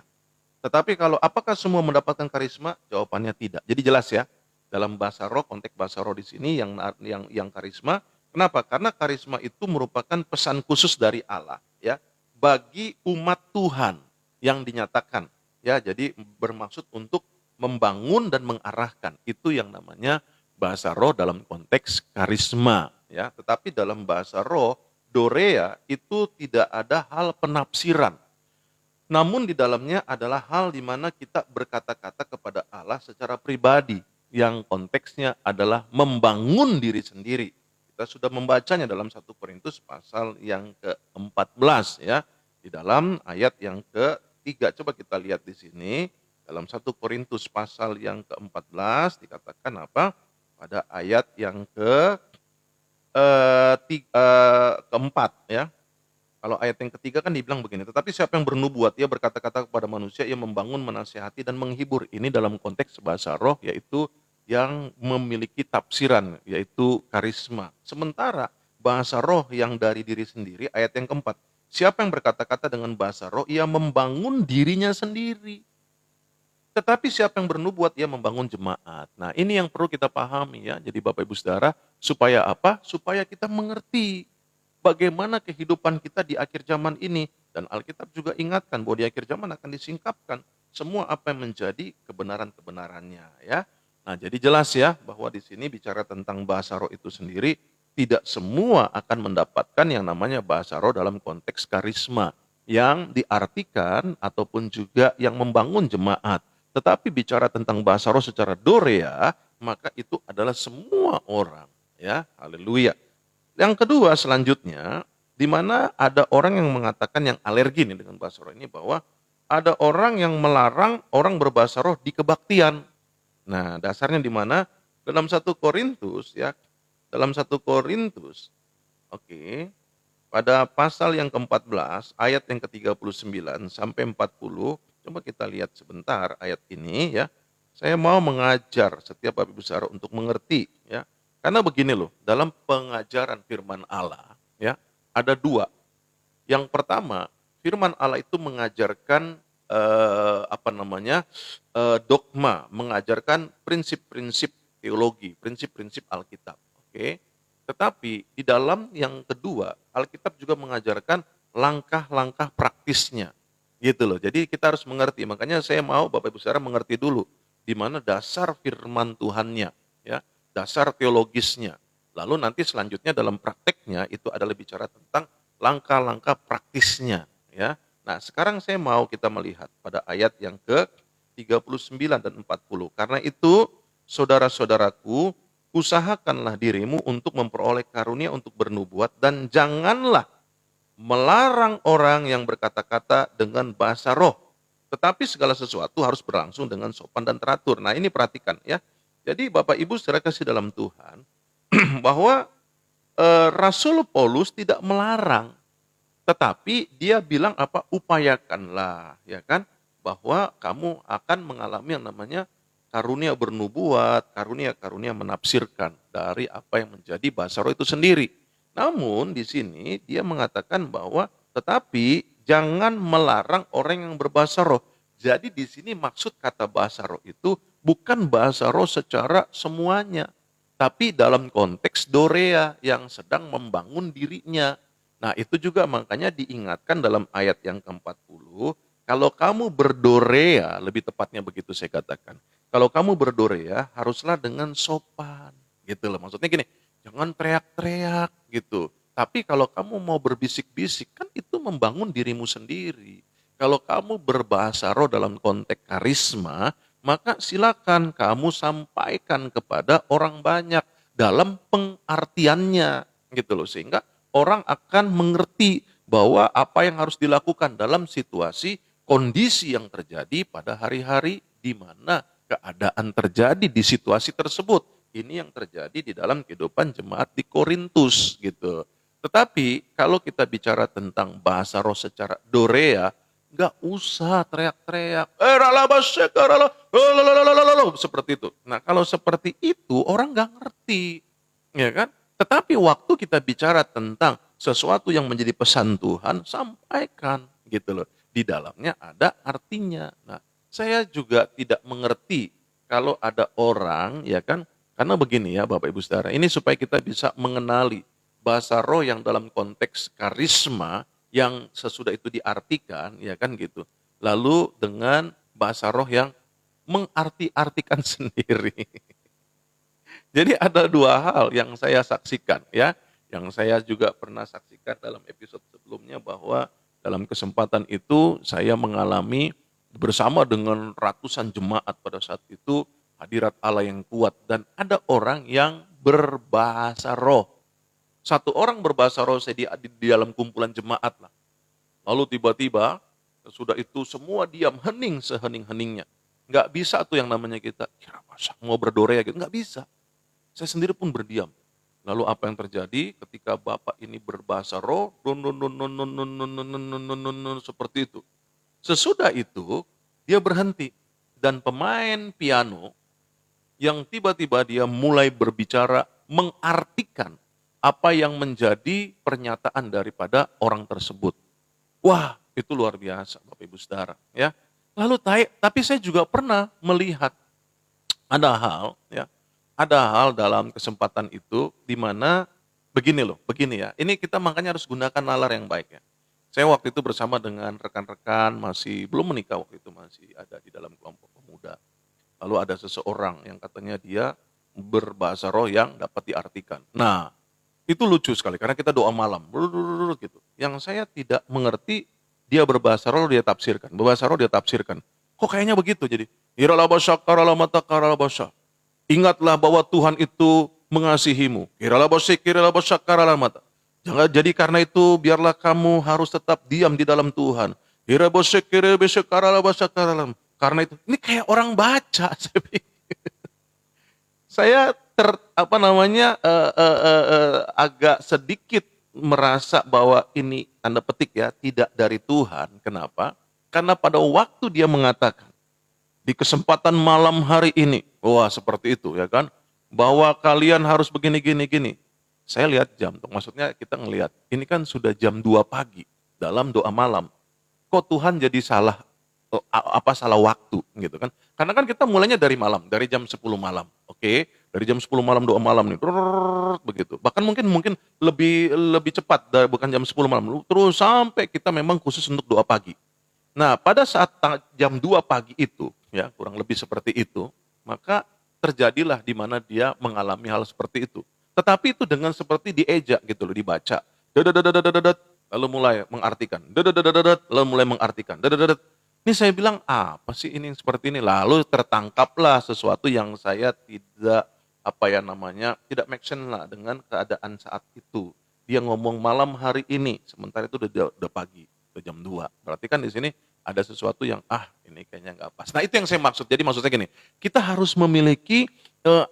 Tetapi kalau apakah semua mendapatkan karisma? Jawabannya tidak. Jadi jelas ya, dalam bahasa roh, konteks bahasa roh di sini yang karisma, kenapa? Karena karisma itu merupakan pesan khusus dari Allah ya, bagi umat Tuhan yang dinyatakan ya. Jadi bermaksud untuk membangun dan mengarahkan. Itu yang namanya bahasa roh dalam konteks karisma ya. Tetapi dalam bahasa roh, dorea itu tidak ada hal penafsiran. Namun di dalamnya adalah hal di mana kita berkata-kata kepada Allah secara pribadi yang konteksnya adalah membangun diri sendiri. Kita sudah membacanya dalam 1 Korintus pasal yang ke-14 ya. Di dalam ayat yang ke-3. Coba kita lihat di sini. Dalam 1 Korintus pasal yang ke-14 dikatakan apa? Pada ayat yang keempat ya. Kalau ayat yang ketiga kan dibilang begini, tetapi siapa yang bernubuat, ia berkata-kata kepada manusia, ia membangun, menasihati, dan menghibur. Ini dalam konteks bahasa roh, yaitu yang memiliki tafsiran, yaitu karisma. Sementara bahasa roh yang dari diri sendiri, ayat yang keempat, siapa yang berkata-kata dengan bahasa roh, ia membangun dirinya sendiri. Tetapi siapa yang bernubuat, ia membangun jemaat. Nah ini yang perlu kita pahami ya, jadi Bapak Ibu Saudara, supaya apa? Supaya kita mengerti bagaimana kehidupan kita di akhir zaman ini. Dan Alkitab juga ingatkan bahwa di akhir zaman akan disingkapkan semua apa yang menjadi kebenaran-kebenarannya ya. Nah, jadi jelas ya bahwa di sini bicara tentang bahasa roh itu sendiri, tidak semua akan mendapatkan yang namanya bahasa roh dalam konteks karisma yang diartikan ataupun juga yang membangun jemaat. Tetapi bicara tentang bahasa roh secara dorea, maka itu adalah semua orang ya. Haleluya. Yang kedua selanjutnya, di mana ada orang yang mengatakan yang alergi nih dengan bahasa roh ini, bahwa ada orang yang melarang orang berbahasa roh di kebaktian. Nah, dasarnya di mana? Dalam 1 Korintus ya, dalam 1 Korintus, oke, pada pasal yang ke-14 ayat yang ke-39 sampai 40, coba kita lihat sebentar ayat ini ya. Saya mau mengajar setiap Bapak Ibu Saudara untuk mengerti ya. Karena begini loh, dalam pengajaran firman Allah ya, ada dua. Yang pertama, firman Allah itu mengajarkan dogma, mengajarkan prinsip-prinsip teologi, prinsip-prinsip Alkitab. Oke. Tetapi di dalam yang kedua, Alkitab juga mengajarkan langkah-langkah praktisnya. Gitu loh. Jadi kita harus mengerti. Makanya saya mau Bapak Ibu Saudara mengerti dulu di mana dasar firman Tuhannya, ya, dasar teologisnya. Lalu nanti selanjutnya dalam prakteknya itu adalah bicara tentang langkah-langkah praktisnya, ya. Nah, sekarang saya mau kita melihat pada ayat yang ke-39 dan 40. Karena itu, saudara-saudaraku, usahakanlah dirimu untuk memperoleh karunia untuk bernubuat dan janganlah melarang orang yang berkata-kata dengan bahasa roh. Tetapi segala sesuatu harus berlangsung dengan sopan dan teratur. Nah, ini perhatikan ya. Jadi Bapak Ibu saudara kasih dalam Tuhan, bahwa Rasul Paulus tidak melarang, tetapi dia bilang apa? Upayakanlah, ya kan? Bahwa kamu akan mengalami yang namanya karunia bernubuat, karunia-karunia menafsirkan dari apa yang menjadi bahasa roh itu sendiri. Namun di sini dia mengatakan bahwa tetapi jangan melarang orang yang berbahasa roh. Jadi di sini maksud kata bahasa roh itu bukan bahasa roh secara semuanya, tapi dalam konteks dorea yang sedang membangun dirinya. Nah itu juga makanya diingatkan dalam ayat yang ke-40, kalau kamu berdorea, lebih tepatnya begitu saya katakan, kalau kamu berdorea haruslah dengan sopan, gitu loh. Maksudnya gini, jangan teriak-teriak gitu. Tapi kalau kamu mau berbisik-bisik, kan itu membangun dirimu sendiri. Kalau kamu berbahasa roh dalam konteks karisma, maka silakan kamu sampaikan kepada orang banyak dalam pengertiannya, gitu loh. Sehingga orang akan mengerti bahwa apa yang harus dilakukan dalam situasi kondisi yang terjadi pada hari-hari di mana keadaan terjadi di situasi tersebut. Ini yang terjadi di dalam kehidupan jemaat di Korintus gitu. Tetapi kalau kita bicara tentang bahasa roh secara dorea, nggak usah teriak-teriak. Seperti itu. Nah kalau seperti itu orang nggak ngerti, ya kan? Tetapi waktu kita bicara tentang sesuatu yang menjadi pesan Tuhan, sampaikan gitu loh. Di dalamnya ada artinya. Nah, saya juga tidak mengerti kalau ada orang, ya kan, karena begini ya Bapak Ibu Saudara, ini supaya kita bisa mengenali bahasa roh yang dalam konteks karisma yang sesudah itu diartikan, ya kan gitu. Lalu dengan bahasa roh yang mengarti-artikan sendiri. Jadi ada dua hal yang saya saksikan ya, yang saya juga pernah saksikan dalam episode sebelumnya bahwa dalam kesempatan itu saya mengalami bersama dengan ratusan jemaat pada saat itu hadirat Allah yang kuat dan ada orang yang berbahasa roh. Satu orang berbahasa roh saya di dalam kumpulan jemaat lah. Lalu tiba-tiba sudah itu semua diam hening sehening-heningnya. Nggak bisa tuh yang namanya kita kira masa mau berdoa gitu, nggak bisa. Saya sendiri pun berdiam. Lalu apa yang terjadi ketika Bapak ini berbahasa roh, seperti itu. Sesudah itu, dia berhenti. Dan pemain piano yang tiba-tiba dia mulai berbicara mengartikan apa yang menjadi pernyataan daripada orang tersebut. Wah, itu luar biasa Bapak Ibu Saudara. Ya. Lalu tapi saya juga pernah melihat ada hal ya, ada hal dalam kesempatan itu di mana begini loh, begini ya. Ini kita makanya harus gunakan nalar yang baik ya. Saya waktu itu bersama dengan rekan-rekan masih belum menikah waktu itu masih ada di dalam kelompok pemuda. Lalu ada seseorang yang katanya dia berbahasa roh yang dapat diartikan. Nah, itu lucu sekali karena kita doa malam gitu. Yang saya tidak mengerti dia berbahasa roh dia tafsirkan, berbahasa roh dia tafsirkan. Kok kayaknya begitu jadi? Ingatlah bahwa Tuhan itu mengasihimu. Jangan jadi karena itu biarlah kamu harus tetap diam di dalam Tuhan. Karena itu ini kayak orang baca saya pikir. Saya agak sedikit merasa bahwa ini tanda petik ya tidak dari Tuhan. Kenapa? Karena pada waktu dia mengatakan di kesempatan malam hari ini, wah seperti itu ya kan, bahwa kalian harus begini gini gini. Saya lihat jam, maksudnya kita ngelihat ini kan sudah jam 2 pagi dalam doa malam. Kok Tuhan jadi salah salah waktu gitu kan? Karena kan kita mulainya dari malam, dari jam 10 malam. Oke, dari jam 10 malam doa malam nih. Begitu. Bahkan mungkin lebih cepat dari bukan jam 10 malam. Terus sampai kita memang khusus untuk doa pagi. Nah, pada saat jam 2 pagi itu, ya kurang lebih seperti itu, maka terjadilah di mana dia mengalami hal seperti itu. Tetapi itu dengan seperti diejak gitu loh, dibaca. Lalu mulai mengartikan. Lalu mulai mengartikan. Ini saya bilang, apa sih ini seperti ini? Lalu tertangkaplah sesuatu yang saya tidak, tidak make sense lah dengan keadaan saat itu. Dia ngomong malam hari ini, sementara itu udah pagi, udah jam 2. Berarti kan di sini ada sesuatu yang, ini kayaknya nggak pas. Nah itu yang saya maksud, jadi maksudnya gini, kita harus memiliki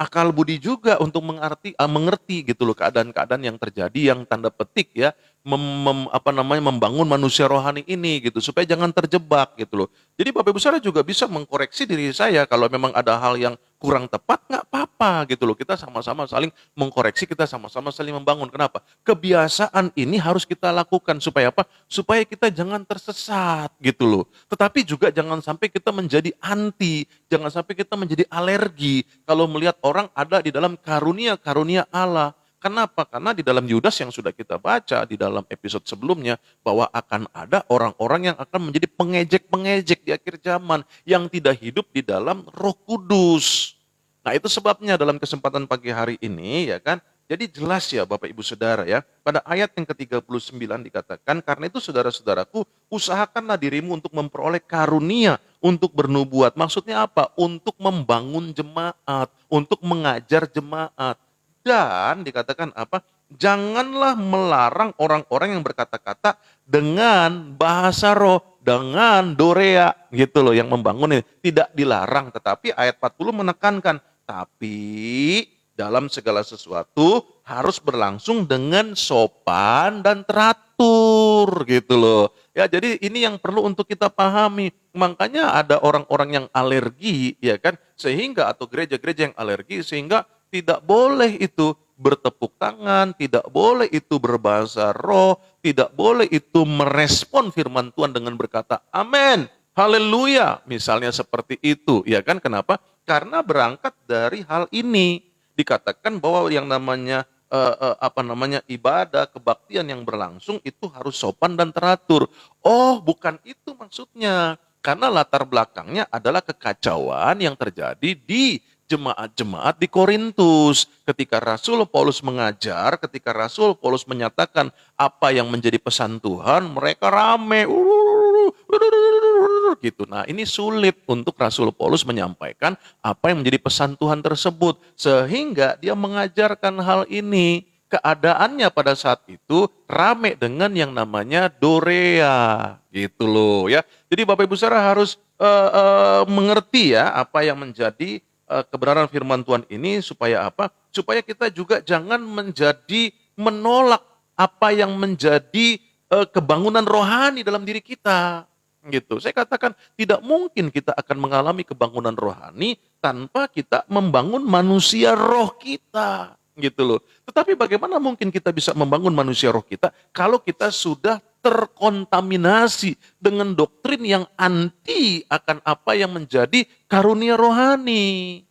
akal budi juga untuk mengerti gitu loh keadaan-keadaan yang terjadi yang tanda petik ya membangun manusia rohani ini gitu supaya jangan terjebak gitu loh. Jadi Bapak Ibu Saudara juga bisa mengkoreksi diri saya kalau memang ada hal yang kurang tepat nggak apa-apa gitu loh. Kita sama-sama saling mengkoreksi, kita sama-sama saling membangun. Kenapa? Kebiasaan ini harus kita lakukan supaya apa? Supaya kita jangan tersesat gitu loh. Tetapi juga jangan sampai kita menjadi anti, jangan sampai kita menjadi alergi kalau melihat orang ada di dalam karunia-karunia Allah. Kenapa? Karena di dalam Yudas yang sudah kita baca di dalam episode sebelumnya, bahwa akan ada orang-orang yang akan menjadi pengejek-pengejek di akhir zaman, yang tidak hidup di dalam Roh Kudus. Nah, itu sebabnya dalam kesempatan pagi hari ini, ya kan, jadi jelas ya Bapak Ibu Saudara ya, pada ayat yang ke-39 dikatakan, karena itu saudara-saudaraku, usahakanlah dirimu untuk memperoleh karunia untuk bernubuat. Maksudnya apa? Untuk membangun jemaat, untuk mengajar jemaat. Dan dikatakan apa? Janganlah melarang orang-orang yang berkata-kata dengan bahasa roh, dengan dorea gitu loh, yang membangun ini. Tidak dilarang, tetapi ayat 40 menekankan, tapi dalam segala sesuatu harus berlangsung dengan sopan dan teratur gitu loh. Ya, jadi ini yang perlu untuk kita pahami. Makanya ada orang-orang yang alergi, ya kan, sehingga atau gereja-gereja yang alergi sehingga tidak boleh itu bertepuk tangan, tidak boleh itu berbahasa roh, tidak boleh itu merespon firman Tuhan dengan berkata amin, haleluya, misalnya seperti itu, ya kan? Kenapa? Karena berangkat dari hal ini dikatakan bahwa yang namanya ibadah kebaktian yang berlangsung itu harus sopan dan teratur. Oh, bukan itu maksudnya. Karena latar belakangnya adalah kekacauan yang terjadi di jemaat-jemaat di Korintus. Ketika Rasul Paulus mengajar, ketika Rasul Paulus menyatakan apa yang menjadi pesan Tuhan, mereka rame. Gitu. Nah, ini sulit untuk Rasul Paulus menyampaikan apa yang menjadi pesan Tuhan tersebut. Sehingga dia mengajarkan hal ini. Keadaannya pada saat itu rame dengan yang namanya dorea. Gitu loh ya. Jadi Bapak Ibu Saudara harus mengerti ya apa yang menjadi kebenaran firman Tuhan ini, supaya apa? Supaya kita juga jangan menjadi menolak apa yang menjadi kebangunan rohani dalam diri kita. Gitu. Saya katakan tidak mungkin kita akan mengalami kebangunan rohani tanpa kita membangun manusia roh kita. Gitu loh. Tetapi bagaimana mungkin kita bisa membangun manusia roh kita kalau kita sudah terkontaminasi dengan doktrin yang anti akan apa yang menjadi karunia rohani.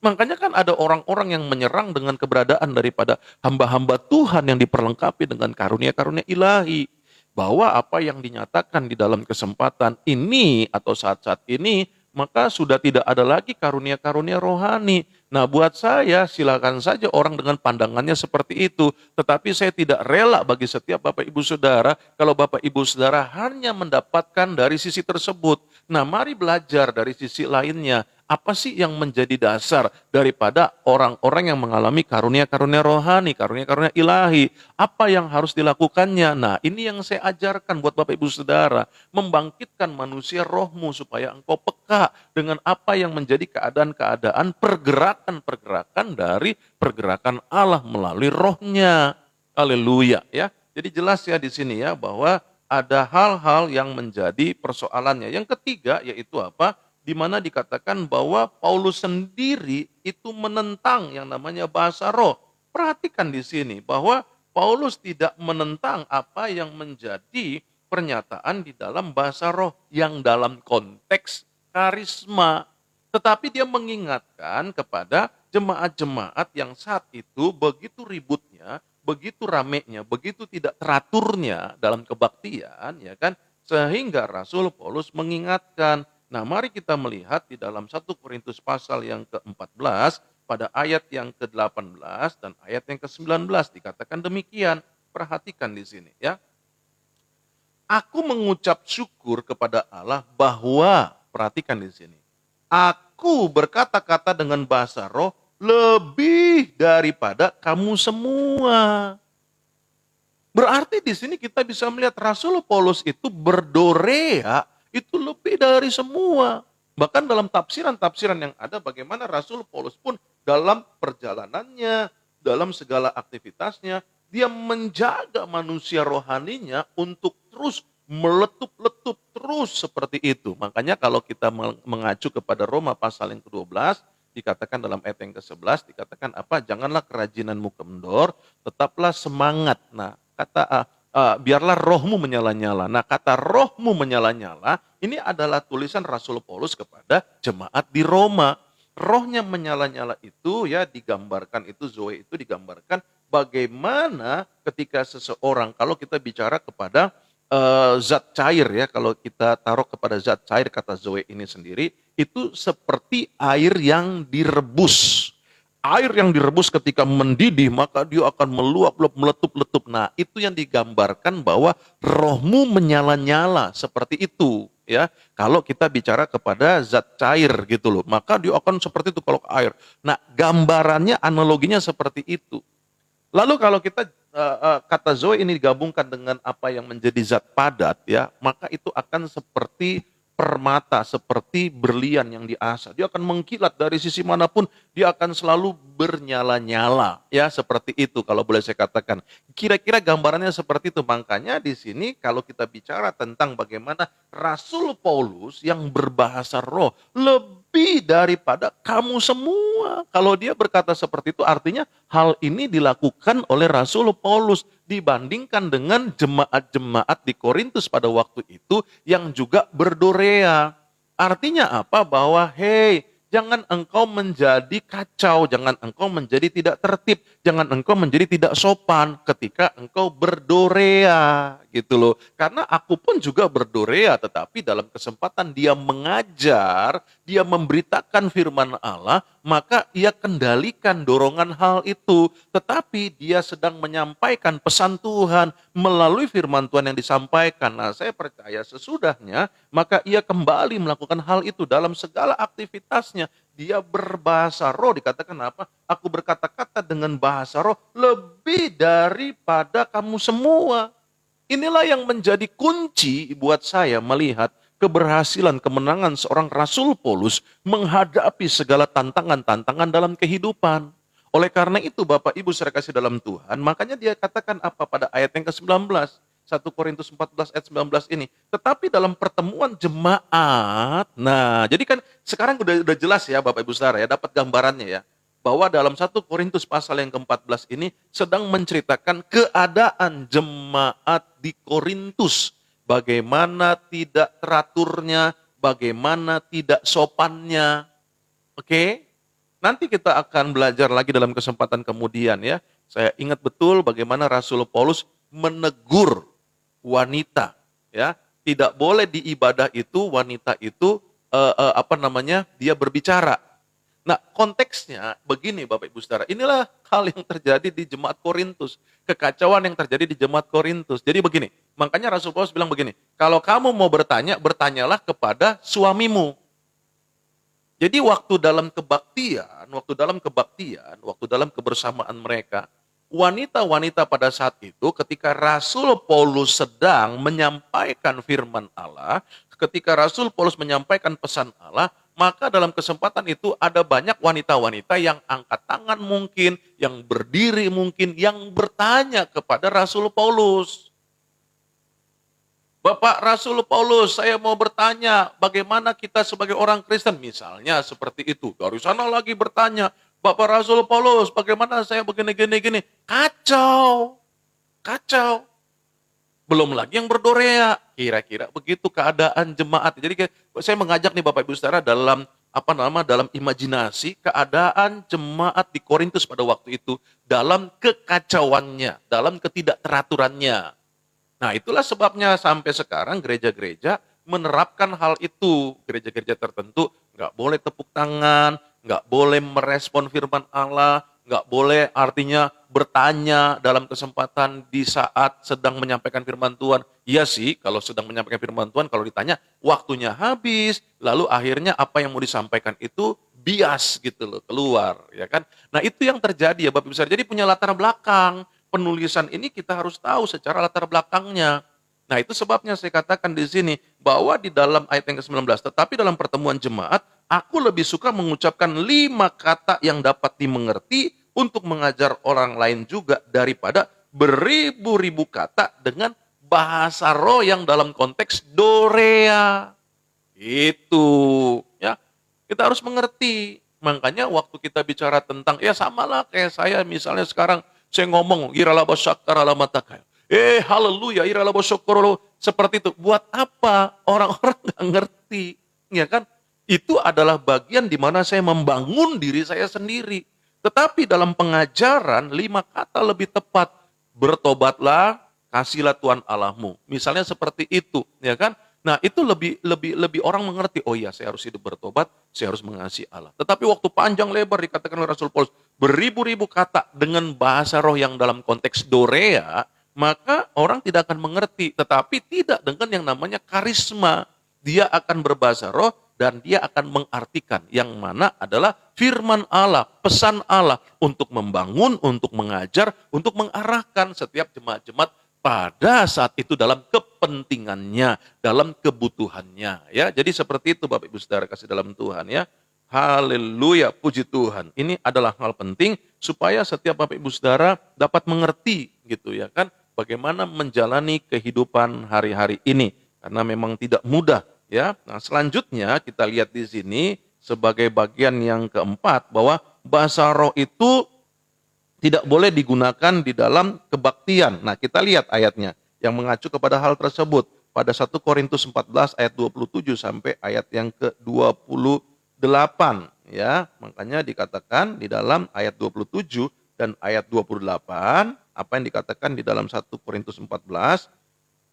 Makanya kan ada orang-orang yang menyerang dengan keberadaan daripada hamba-hamba Tuhan yang diperlengkapi dengan karunia-karunia ilahi. Bahwa apa yang dinyatakan di dalam kesempatan ini atau saat-saat ini, maka sudah tidak ada lagi karunia-karunia rohani. Nah, buat saya silakan saja orang dengan pandangannya seperti itu. Tetapi saya tidak rela bagi setiap Bapak Ibu Saudara kalau Bapak Ibu Saudara hanya mendapatkan dari sisi tersebut. Nah, mari belajar dari sisi lainnya. Apa sih yang menjadi dasar daripada orang-orang yang mengalami karunia-karunia rohani, karunia-karunia ilahi? Apa yang harus dilakukannya? Nah, ini yang saya ajarkan buat Bapak Ibu Saudara. Membangkitkan manusia rohmu supaya engkau peka dengan apa yang menjadi keadaan-keadaan pergerakan-pergerakan dari pergerakan Allah melalui rohnya. Haleluya ya. Jadi jelas ya di sini ya bahwa ada hal-hal yang menjadi persoalannya. Yang ketiga yaitu apa? Di mana dikatakan bahwa Paulus sendiri itu menentang yang namanya bahasa roh. Perhatikan di sini bahwa Paulus tidak menentang apa yang menjadi pernyataan di dalam bahasa roh yang dalam konteks karisma. Tetapi dia mengingatkan kepada jemaat-jemaat yang saat itu begitu ributnya, begitu ramenya, begitu tidak teraturnya dalam kebaktian, ya kan? Sehingga Rasul Paulus mengingatkan. Nah, mari kita melihat di dalam 1 Korintus pasal yang ke-14 pada ayat yang ke-18 dan ayat yang ke-19 dikatakan demikian. Perhatikan di sini ya. Aku mengucap syukur kepada Allah bahwa, perhatikan di sini, aku berkata-kata dengan bahasa roh lebih daripada kamu semua. Berarti di sini kita bisa melihat Rasul Paulus itu berdorea itu lebih dari semua. Bahkan dalam tafsiran-tafsiran yang ada bagaimana Rasul Paulus pun dalam perjalanannya, dalam segala aktivitasnya, dia menjaga manusia rohaninya untuk terus meletup-letup terus seperti itu. Makanya kalau kita mengacu kepada Roma pasal yang ke-12, dikatakan dalam ayat yang ke-11, dikatakan apa? Janganlah kerajinanmu kendor, tetaplah semangat. Nah, kata biarlah rohmu menyala-nyala. Nah, kata rohmu menyala-nyala, ini adalah tulisan Rasul Paulus kepada jemaat di Roma. Rohnya menyala-nyala itu ya digambarkan, itu Zoe itu digambarkan bagaimana ketika seseorang, kalau kita bicara kepada zat cair ya, kalau kita taruh kepada zat cair kata Zoe ini sendiri, itu seperti air yang direbus. Air yang direbus ketika mendidih, maka dia akan meluap-luap, meletup-letup. Nah, itu yang digambarkan bahwa rohmu menyala-nyala seperti itu. Ya, kalau kita bicara kepada zat cair gitu loh, maka dia akan seperti itu kalau air. Nah, gambarannya, analoginya seperti itu. Lalu kalau kita kata Zoe ini digabungkan dengan apa yang menjadi zat padat ya, maka itu akan seperti permata, seperti berlian yang diasah. Dia akan mengkilat dari sisi manapun, dia akan selalu bernyala-nyala ya, seperti itu kalau boleh saya katakan. Kira-kira gambarannya seperti itu. Makanya di sini kalau kita bicara tentang bagaimana Rasul Paulus yang berbahasa roh lebih daripada kamu semua. Kalau dia berkata seperti itu artinya hal ini dilakukan oleh Rasul Paulus dibandingkan dengan jemaat-jemaat di Korintus pada waktu itu yang juga berdorea. Artinya apa? Bahwa hey, jangan engkau menjadi kacau, jangan engkau menjadi tidak tertib, jangan engkau menjadi tidak sopan ketika engkau berdorea gitu loh. Karena aku pun juga berdorea, tetapi dalam kesempatan dia mengajar, dia memberitakan firman Allah, maka ia kendalikan dorongan hal itu. Tetapi dia sedang menyampaikan pesan Tuhan melalui firman Tuhan yang disampaikan. Nah, saya percaya sesudahnya, maka ia kembali melakukan hal itu dalam segala aktivitasnya. Dia berbahasa roh, dikatakan apa? Aku berkata-kata dengan bahasa roh lebih daripada kamu semua. Inilah yang menjadi kunci buat saya melihat keberhasilan, kemenangan seorang Rasul Paulus menghadapi segala tantangan-tantangan dalam kehidupan. Oleh karena itu Bapak Ibu saudara kasih dalam Tuhan, makanya dia katakan apa pada ayat yang ke-19, 1 Korintus 14 ayat 19 ini. Tetapi dalam pertemuan jemaat, nah jadi kan sekarang udah jelas ya Bapak Ibu saudara ya, dapat gambarannya ya. Bahwa dalam 1 Korintus pasal yang ke-14 ini sedang menceritakan keadaan jemaat di Korintus. Bagaimana tidak teraturnya, bagaimana tidak sopannya. Oke? Nanti kita akan belajar lagi dalam kesempatan kemudian ya. Saya ingat betul bagaimana Rasul Paulus menegur wanita ya. Tidak boleh di ibadah itu wanita itu dia berbicara. Nah, konteksnya begini Bapak Ibu Saudara, inilah hal yang terjadi di jemaat Korintus, kekacauan yang terjadi di jemaat Korintus. Jadi begini, makanya Rasul Paulus bilang begini, kalau kamu mau bertanya, bertanyalah kepada suamimu. Jadi waktu dalam kebaktian, waktu dalam kebersamaan mereka, wanita-wanita pada saat itu ketika Rasul Paulus sedang menyampaikan firman Allah, ketika Rasul Paulus menyampaikan pesan Allah, maka dalam kesempatan itu ada banyak wanita-wanita yang angkat tangan mungkin, yang berdiri mungkin, yang bertanya kepada Rasul Paulus. Bapak Rasul Paulus, saya mau bertanya, bagaimana kita sebagai orang Kristen? Misalnya seperti itu. Dari sana lagi bertanya, Bapak Rasul Paulus, bagaimana saya begini-gini-gini? Kacau, kacau. Belum lagi yang berdorea. Kira-kira begitu keadaan jemaat. Jadi saya mengajak nih Bapak Ibu Saudara dalam dalam imajinasi keadaan jemaat di Korintus pada waktu itu dalam kekacauannya, dalam ketidakteraturannya. Nah, itulah sebabnya sampai sekarang gereja-gereja menerapkan hal itu. Gereja-gereja tertentu nggak boleh tepuk tangan, nggak boleh merespon firman Allah, nggak boleh artinya bertanya dalam kesempatan di saat sedang menyampaikan firman Tuhan. Iya sih, kalau sedang menyampaikan firman Tuhan, kalau ditanya, waktunya habis, lalu akhirnya apa yang mau disampaikan itu bias gitu loh, keluar, ya kan? Nah itu yang terjadi ya Bapak Ibu Saudara. Jadi punya latar belakang, penulisan ini kita harus tahu secara latar belakangnya. Nah itu sebabnya saya katakan di sini, bahwa di dalam ayat yang ke-19, tetapi dalam pertemuan jemaat, aku lebih suka mengucapkan 5 kata yang dapat dimengerti untuk mengajar orang lain juga daripada beribu-ribu kata dengan bahasa roh yang dalam konteks dorea. Itu ya. Kita harus mengerti. Makanya waktu kita bicara tentang ya samalah kayak saya misalnya sekarang saya ngomong iralaba syakara mataka. Haleluya iralaba syukuru seperti itu. Buat apa? Orang-orang nggak ngerti, ya kan? Itu adalah bagian di mana saya membangun diri saya sendiri. Tetapi dalam pengajaran 5 kata lebih tepat. Bertobatlah, kasihlah Tuhan Allahmu. Misalnya seperti itu, ya kan? Nah, itu lebih orang mengerti, oh iya, saya harus hidup bertobat, saya harus mengasihi Allah. Tetapi waktu panjang lebar dikatakan oleh Rasul Paulus, beribu-ribu kata dengan bahasa roh yang dalam konteks dorea, maka orang tidak akan mengerti. Tetapi tidak dengan yang namanya karisma. Dia akan berbahasa roh dan dia akan mengartikan, yang mana adalah firman Allah, pesan Allah untuk membangun, untuk mengajar, untuk mengarahkan setiap jemaat-jemaat pada saat itu dalam kepentingannya, dalam kebutuhannya. Ya, jadi seperti itu Bapak Ibu Saudara kasih dalam Tuhan ya. Haleluya, puji Tuhan. Ini adalah hal penting supaya setiap Bapak Ibu Saudara dapat mengerti gitu ya kan, bagaimana menjalani kehidupan hari-hari ini. Karena memang tidak mudah ya. Nah, selanjutnya kita lihat di sini sebagai bagian yang keempat bahwa bahasa roh itu tidak boleh digunakan di dalam kebaktian. Nah, kita lihat ayatnya yang mengacu kepada hal tersebut pada 1 Korintus 14 ayat 27 sampai ayat yang ke-28 ya. Makanya dikatakan di dalam ayat 27 dan ayat 28 apa yang dikatakan di dalam 1 Korintus 14,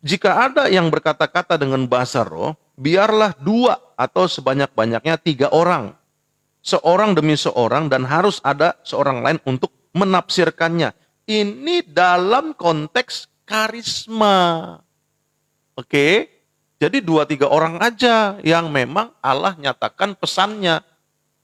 jika ada yang berkata-kata dengan bahasa roh, biarlah 2 atau sebanyak-banyaknya 3 orang. Seorang demi seorang dan harus ada seorang lain untuk menafsirkannya. Ini dalam konteks karisma. Oke? Jadi 2-3 orang aja yang memang Allah nyatakan pesannya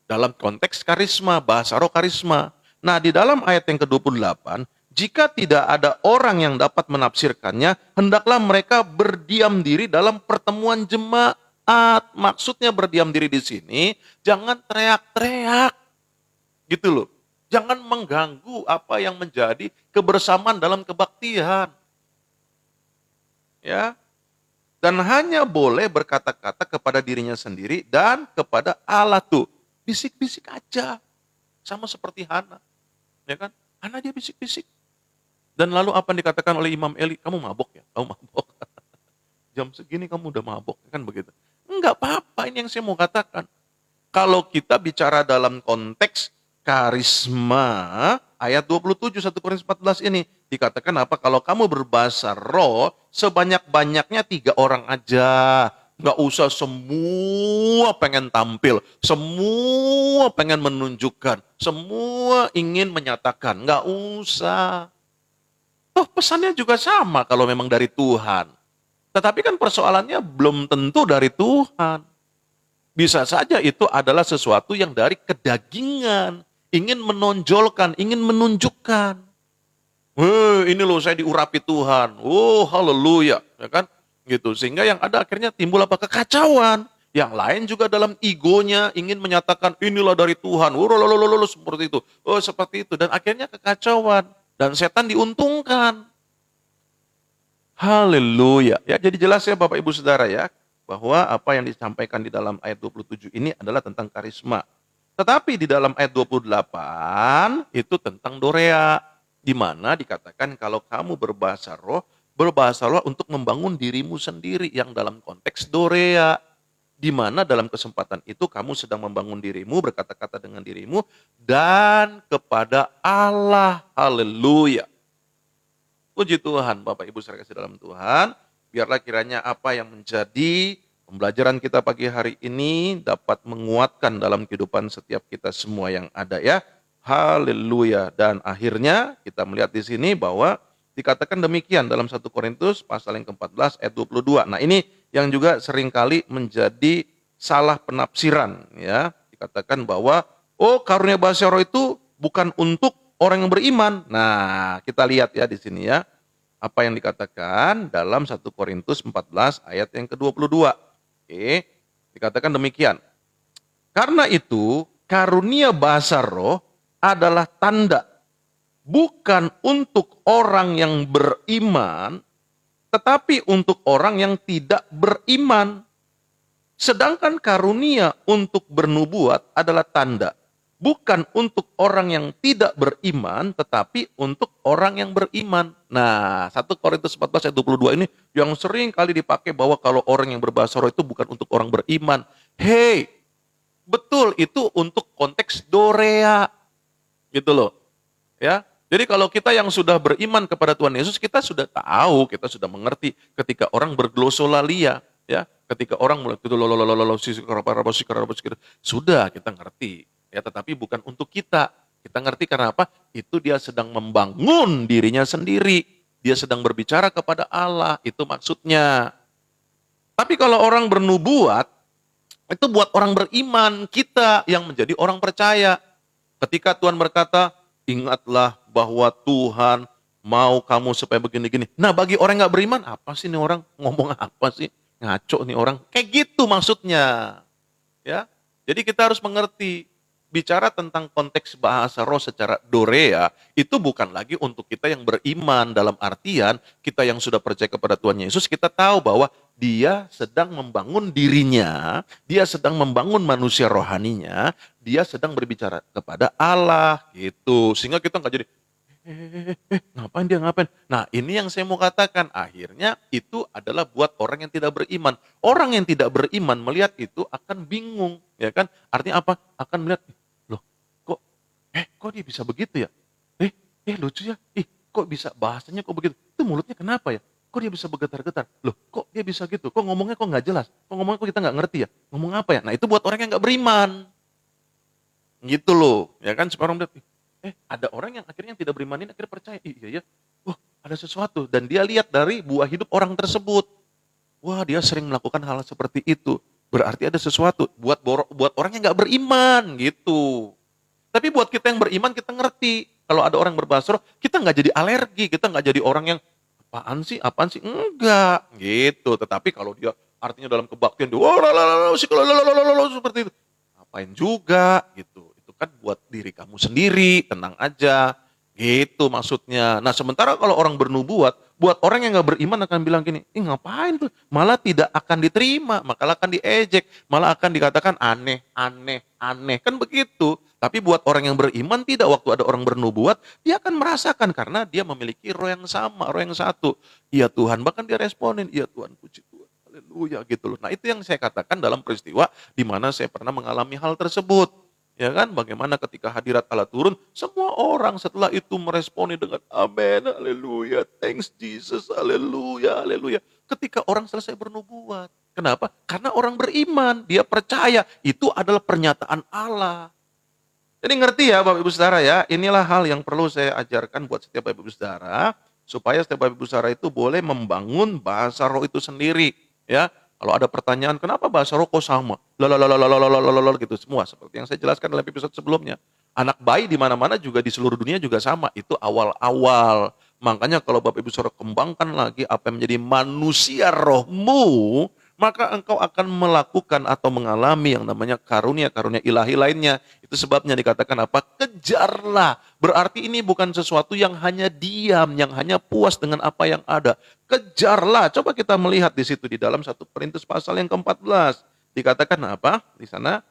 dalam konteks karisma, bahasa roh karisma. Nah, di dalam ayat yang ke-28, jika tidak ada orang yang dapat menafsirkannya, hendaklah mereka berdiam diri dalam pertemuan jemaat. Maksudnya berdiam diri di sini, jangan teriak-teriak. Gitu loh. Jangan mengganggu apa yang menjadi kebersamaan dalam kebaktian. Ya. Dan hanya boleh berkata-kata kepada dirinya sendiri dan kepada Allah tuh. Bisik-bisik aja. Sama seperti Hana. Ya kan? Hana dia bisik-bisik. Dan lalu apa yang dikatakan oleh Imam Eli? Kamu mabok ya? Kamu mabok. Jam segini kamu udah mabok. Kan begitu. Enggak apa-apa, ini yang saya mau katakan. Kalau kita bicara dalam konteks karisma, ayat 27 1 Korintus 14 ini dikatakan apa? Kalau kamu berbahasa roh, sebanyak-banyaknya 3 orang aja. Nggak usah semua pengen tampil, semua pengen menunjukkan, semua ingin menyatakan. Nggak usah. Toh pesannya juga sama kalau memang dari Tuhan. Tetapi kan persoalannya belum tentu dari Tuhan. Bisa saja itu adalah sesuatu yang dari kedagingan. Ingin menonjolkan, ingin menunjukkan. Ini loh saya diurapi Tuhan. Oh haleluya. Ya kan? Gitu. Sehingga yang ada akhirnya timbul apa? Kekacauan. Yang lain juga dalam egonya ingin menyatakan inilah dari Tuhan. Seperti itu. Oh seperti itu. Dan akhirnya kekacauan. Dan setan diuntungkan. Haleluya. Ya, jadi jelas ya Bapak Ibu Saudara ya, bahwa apa yang disampaikan di dalam ayat 27 ini adalah tentang karisma. Tetapi di dalam ayat 28 itu tentang dorea, di mana dikatakan kalau kamu berbahasa roh untuk membangun dirimu sendiri yang dalam konteks dorea. Di mana dalam kesempatan itu kamu sedang membangun dirimu, berkata-kata dengan dirimu, dan kepada Allah. Haleluya. Puji Tuhan, Bapak Ibu saudara kasih dalam Tuhan, biarlah kiranya apa yang menjadi pembelajaran kita pagi hari ini dapat menguatkan dalam kehidupan setiap kita semua yang ada ya. Haleluya. Dan akhirnya kita melihat di sini bahwa dikatakan demikian dalam 1 Korintus pasal yang ke-14 ayat 22. Nah, ini yang juga seringkali menjadi salah penafsiran ya. Dikatakan bahwa karunia bahasa roh itu bukan untuk orang yang beriman. Nah, kita lihat ya di sini ya. Apa yang dikatakan dalam 1 Korintus 14 ayat yang ke-22. Oke, dikatakan demikian. Karena itu, karunia bahasa roh adalah tanda bukan untuk orang yang beriman, tetapi untuk orang yang tidak beriman. Sedangkan karunia untuk bernubuat adalah tanda bukan untuk orang yang tidak beriman, tetapi untuk orang yang beriman. Nah, 1 Korintus 14 ayat 22 ini yang sering kali dipakai bahwa kalau orang yang berbahasa roh itu bukan untuk orang beriman. Betul itu untuk konteks dorea. Gitu loh. Ya. Jadi kalau kita yang sudah beriman kepada Tuhan Yesus, kita sudah tahu, kita sudah mengerti ketika orang berglosolalia, ya, ketika orang mulai itu sudah kita ngerti, ya, tetapi bukan untuk kita. Kita ngerti karena apa? Itu dia sedang membangun dirinya sendiri, dia sedang berbicara kepada Allah, itu maksudnya. Tapi kalau orang bernubuat, itu buat orang beriman, kita yang menjadi orang percaya. Ketika Tuhan berkata, ingatlah bahwa Tuhan mau kamu supaya begini-gini. Nah bagi orang yang gak beriman, apa sih nih orang ngomong apa sih? Ngaco nih orang. Kayak gitu maksudnya. Ya, jadi kita harus mengerti. Bicara tentang konteks bahasa roh secara dorea, itu bukan lagi untuk kita yang beriman dalam artian kita yang sudah percaya kepada Tuhan Yesus, kita tahu bahwa dia sedang membangun dirinya, dia sedang membangun manusia rohaninya, dia sedang berbicara kepada Allah gitu. Sehingga kita nggak jadi ngapain dia ngapain? Nah ini yang saya mau katakan, akhirnya itu adalah buat orang yang tidak beriman. Orang yang tidak beriman melihat itu akan bingung, ya kan? Artinya apa? Akan melihat, loh kok kok dia bisa begitu ya? Lucu ya, kok bisa bahasanya kok begitu? Itu mulutnya kenapa ya? Kok dia bisa bergetar-getar? Loh kok dia bisa gitu? Kok ngomongnya kok nggak jelas? Kok ngomongnya kok kita nggak ngerti ya? Ngomong apa ya? Nah itu buat orang yang nggak beriman. Gitu loh, ya kan? Supaya orang lihat, ada orang yang akhirnya yang tidak beriman ini akhirnya percaya, iya ya, wah ada sesuatu. Dan dia lihat dari buah hidup orang tersebut. Wah dia sering melakukan hal seperti itu. Berarti ada sesuatu. Buat orang yang nggak beriman gitu. Tapi buat kita yang beriman kita ngerti. Kalau ada orang berbahasa roh, kita nggak jadi alergi, kita nggak jadi orang yang apaan sih, enggak gitu. Tetapi kalau dia artinya dalam kebaktian, wah seperti itu, ngapain juga gitu. Itu kan buat diri kamu sendiri, tenang aja, gitu maksudnya. Nah sementara kalau orang bernubuat, buat orang yang nggak beriman akan bilang gini, ngapain tuh, malah tidak akan diterima, malah akan diejek, malah akan dikatakan aneh, kan begitu. Tapi buat orang yang beriman tidak, waktu ada orang bernubuat, dia akan merasakan karena dia memiliki roh yang sama, roh yang satu. Iya Tuhan, bahkan dia responin, iya Tuhan, puji Tuhan, haleluya gitu loh. Nah itu yang saya katakan dalam peristiwa di mana saya pernah mengalami hal tersebut. Ya kan, bagaimana ketika hadirat Allah turun, semua orang setelah itu meresponi dengan amin, haleluya, thanks Jesus, haleluya, haleluya. Ketika orang selesai bernubuat. Kenapa? Karena orang beriman, dia percaya itu adalah pernyataan Allah. Jadi ngerti ya Bapak Ibu Saudara ya, inilah hal yang perlu saya ajarkan buat setiap Bapak Ibu Saudara, supaya setiap Bapak Ibu Saudara itu boleh membangun bahasa roh itu sendiri. Ya, kalau ada pertanyaan, kenapa bahasa roh kok sama? Gitu semua, seperti yang saya jelaskan dalam episode sebelumnya. Anak bayi di mana-mana juga di seluruh dunia juga sama, itu awal-awal. Makanya kalau Bapak Ibu Saudara kembangkan lagi apa yang menjadi manusia rohmu, maka engkau akan melakukan atau mengalami yang namanya karunia-karunia ilahi lainnya. Itu sebabnya dikatakan apa? Kejarlah. Berarti ini bukan sesuatu yang hanya diam, yang hanya puas dengan apa yang ada. Kejarlah. Coba kita melihat di situ di dalam 1 Korintus pasal yang ke-14. Dikatakan apa? Di sana,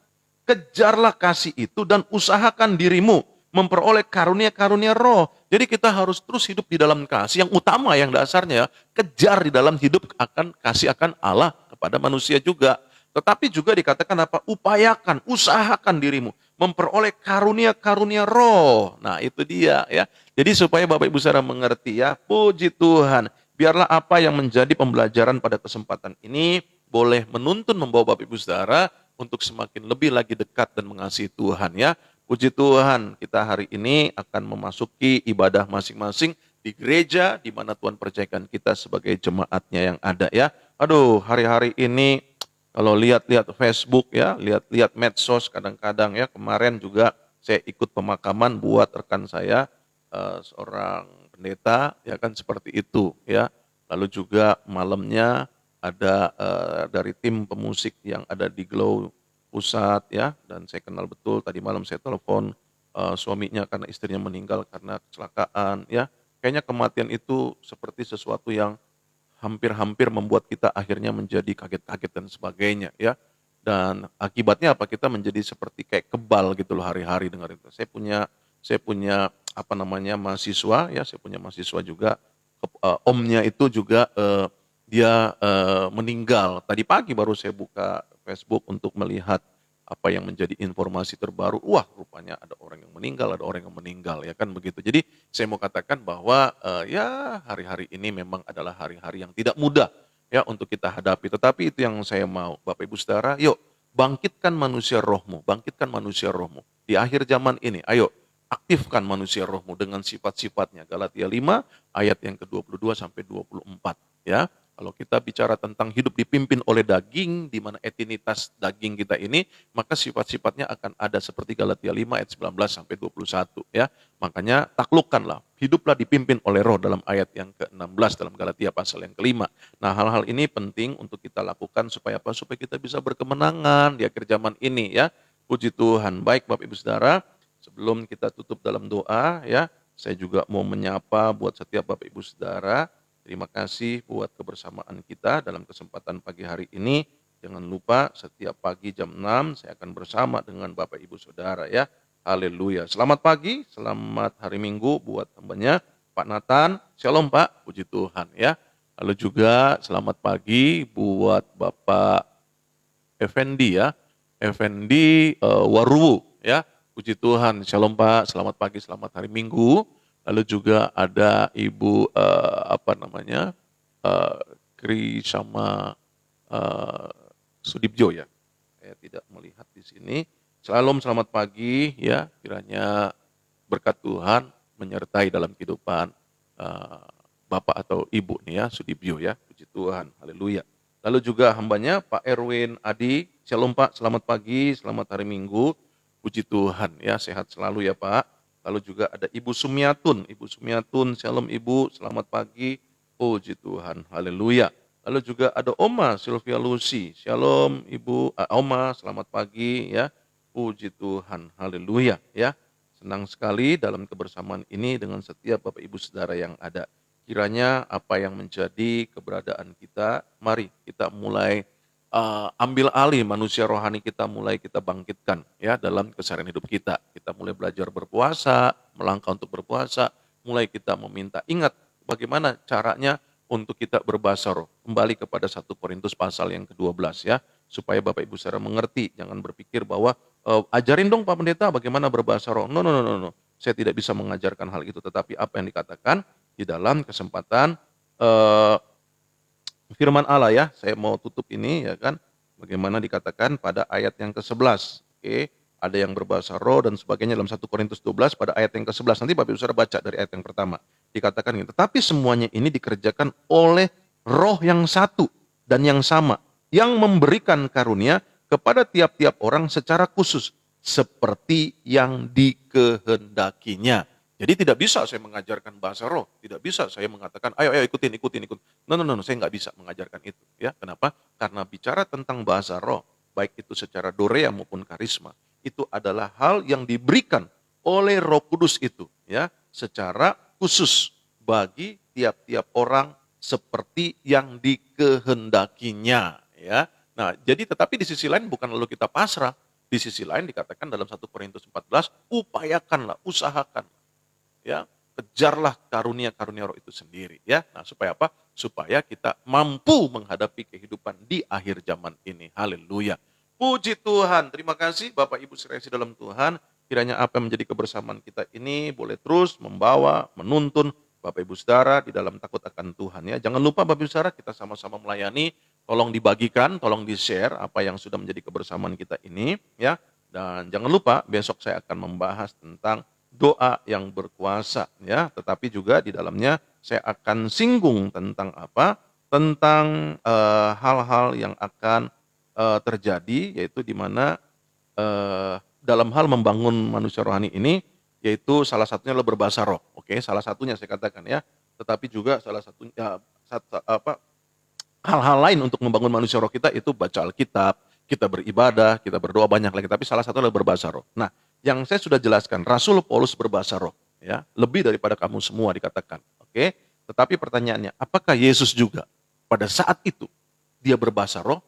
kejarlah kasih itu dan usahakan dirimu memperoleh karunia-karunia roh. Jadi kita harus terus hidup di dalam kasih yang utama, yang dasarnya kejar di dalam hidup akan kasih akan Allah kepada manusia juga. Tetapi juga dikatakan apa? Upayakan, usahakan dirimu memperoleh karunia-karunia roh. Nah, itu dia ya. Jadi supaya Bapak Ibu Saudara mengerti ya, puji Tuhan. Biarlah apa yang menjadi pembelajaran pada kesempatan ini boleh menuntun membawa Bapak Ibu Saudara untuk semakin lebih lagi dekat dan mengasihi Tuhan ya. Puji Tuhan, kita hari ini akan memasuki ibadah masing-masing di gereja di mana Tuhan percayakan kita sebagai jemaatnya yang ada ya. Aduh, hari-hari ini kalau lihat-lihat Facebook ya, lihat-lihat medsos kadang-kadang ya, kemarin juga saya ikut pemakaman buat rekan saya, seorang pendeta, ya kan seperti itu ya. Lalu juga malamnya ada dari tim pemusik yang ada di Glow Pusat ya, dan saya kenal betul, tadi malam saya telepon suaminya karena istrinya meninggal karena kecelakaan ya. Kayaknya kematian itu seperti sesuatu yang hampir-hampir membuat kita akhirnya menjadi kaget-kaget dan sebagainya ya. Dan akibatnya apa? Kita menjadi seperti kayak kebal gitu loh hari-hari dengar itu. Saya punya apa namanya mahasiswa ya, saya punya mahasiswa juga, omnya itu juga dia meninggal. Tadi pagi baru saya buka Facebook untuk melihat apa yang menjadi informasi terbaru, wah rupanya ada orang yang meninggal ya kan begitu. Jadi saya mau katakan bahwa ya hari-hari ini memang adalah hari-hari yang tidak mudah ya untuk kita hadapi. Tetapi itu yang saya mau, Bapak Ibu Saudara, yuk bangkitkan manusia rohmu, bangkitkan manusia rohmu. Di akhir zaman ini, ayo aktifkan manusia rohmu dengan sifat-sifatnya. Galatia 5 ayat yang ke-22 sampai 24 ya. Kalau kita bicara tentang hidup dipimpin oleh daging, di mana etinitas daging kita ini, maka sifat-sifatnya akan ada seperti Galatia 5 ayat 19 sampai 21 ya. Makanya taklukkanlah, hiduplah dipimpin oleh roh dalam ayat yang ke-16 dalam Galatia pasal yang kelima. Nah, hal-hal ini penting untuk kita lakukan supaya apa? Supaya kita bisa berkemenangan di akhir zaman ini ya. Puji Tuhan. Baik Bapak Ibu Saudara, sebelum kita tutup dalam doa ya, saya juga mau menyapa buat setiap Bapak Ibu Saudara. Terima kasih buat kebersamaan kita dalam kesempatan pagi hari ini. Jangan lupa setiap pagi jam 6 saya akan bersama dengan Bapak Ibu Saudara ya. Haleluya. Selamat pagi, selamat hari Minggu buat hambanya Pak Nathan. Shalom Pak, puji Tuhan ya. Lalu juga selamat pagi buat Bapak Effendi ya. Effendi Waruwu ya. Puji Tuhan. Shalom Pak, selamat pagi, selamat hari Minggu. Lalu juga ada Ibu Kri sama Sudibjo ya. Saya tidak melihat di sini. Selamat pagi ya. Kiranya berkat Tuhan menyertai dalam kehidupan Bapak atau Ibu nih ya, Sudibjo ya. Puji Tuhan. Haleluya. Lalu juga hambanya Pak Erwin Adi. Shalom Pak, selamat pagi, selamat hari Minggu. Puji Tuhan ya, sehat selalu ya Pak. Lalu juga ada Ibu Sumiatun. Ibu Sumiatun, shalom Ibu, selamat pagi. Puji Tuhan, haleluya. Lalu juga ada Oma Sylvia Lucy. Shalom Ibu Oma, selamat pagi ya. Puji Tuhan, haleluya ya. Senang sekali dalam kebersamaan ini dengan setiap Bapak Ibu Saudara yang ada. Kiranya apa yang menjadi keberadaan kita, mari kita mulai ambil alih manusia rohani kita, mulai kita bangkitkan ya dalam keseharian hidup kita. Kita mulai belajar berpuasa, melangkah untuk berpuasa, mulai kita meminta. Ingat bagaimana caranya untuk kita berbahasa roh. Kembali kepada 1 Korintus pasal yang ke-12 ya, supaya Bapak Ibu Saudara mengerti. Jangan berpikir bahwa ajarin dong Pak Pendeta bagaimana berbahasa roh. No. Saya tidak bisa mengajarkan hal itu, tetapi apa yang dikatakan di dalam kesempatan firman Allah ya, saya mau tutup ini ya kan, bagaimana dikatakan pada ayat yang ke-11, oke, ada yang berbahasa roh dan sebagainya dalam 1 Korintus 12 pada ayat yang ke-11, nanti Bapak Ibu Saudara baca dari ayat yang pertama, dikatakan ini, tetapi semuanya ini dikerjakan oleh roh yang satu dan yang sama, yang memberikan karunia kepada tiap-tiap orang secara khusus, seperti yang dikehendakinya. Jadi tidak bisa saya mengajarkan bahasa roh, tidak bisa saya mengatakan, ayo ikutin. No, saya nggak bisa mengajarkan itu. Ya, kenapa? Karena bicara tentang bahasa roh, baik itu secara dorea maupun karisma, itu adalah hal yang diberikan oleh Roh Kudus itu, ya, secara khusus bagi tiap-tiap orang seperti yang dikehendakinya. Ya, nah jadi tetapi di sisi lain bukan lalu kita pasrah, di sisi lain dikatakan dalam 1 Korintus 14, upayakanlah, usahakan. Ya, kejarlah karunia-karunia roh itu sendiri ya. Nah, supaya apa? Supaya kita mampu menghadapi kehidupan di akhir zaman ini. Haleluya. Puji Tuhan. Terima kasih Bapak Ibu sekalian dalam Tuhan. Kiranya apa yang menjadi kebersamaan kita ini boleh terus membawa, menuntun Bapak Ibu Saudara di dalam takut akan Tuhan ya. Jangan lupa Bapak Ibu Saudara, kita sama-sama melayani. Tolong dibagikan, tolong di-share apa yang sudah menjadi kebersamaan kita ini ya. Dan jangan lupa besok saya akan membahas tentang doa yang berkuasa ya, tetapi juga di dalamnya saya akan singgung tentang apa? Tentang hal-hal yang akan terjadi, yaitu di mana dalam hal membangun manusia rohani ini, yaitu salah satunya adalah berbahasa roh. Oke, salah satunya saya katakan ya, tetapi juga salah satunya hal-hal lain untuk membangun manusia roh kita itu baca Alkitab, kita beribadah, kita berdoa banyak lagi, tapi salah satu adalah berbahasa roh. Nah, yang saya sudah jelaskan, Rasul Paulus berbahasa roh, ya, lebih daripada kamu semua dikatakan, oke? Tetapi pertanyaannya, apakah Yesus juga pada saat itu dia berbahasa roh?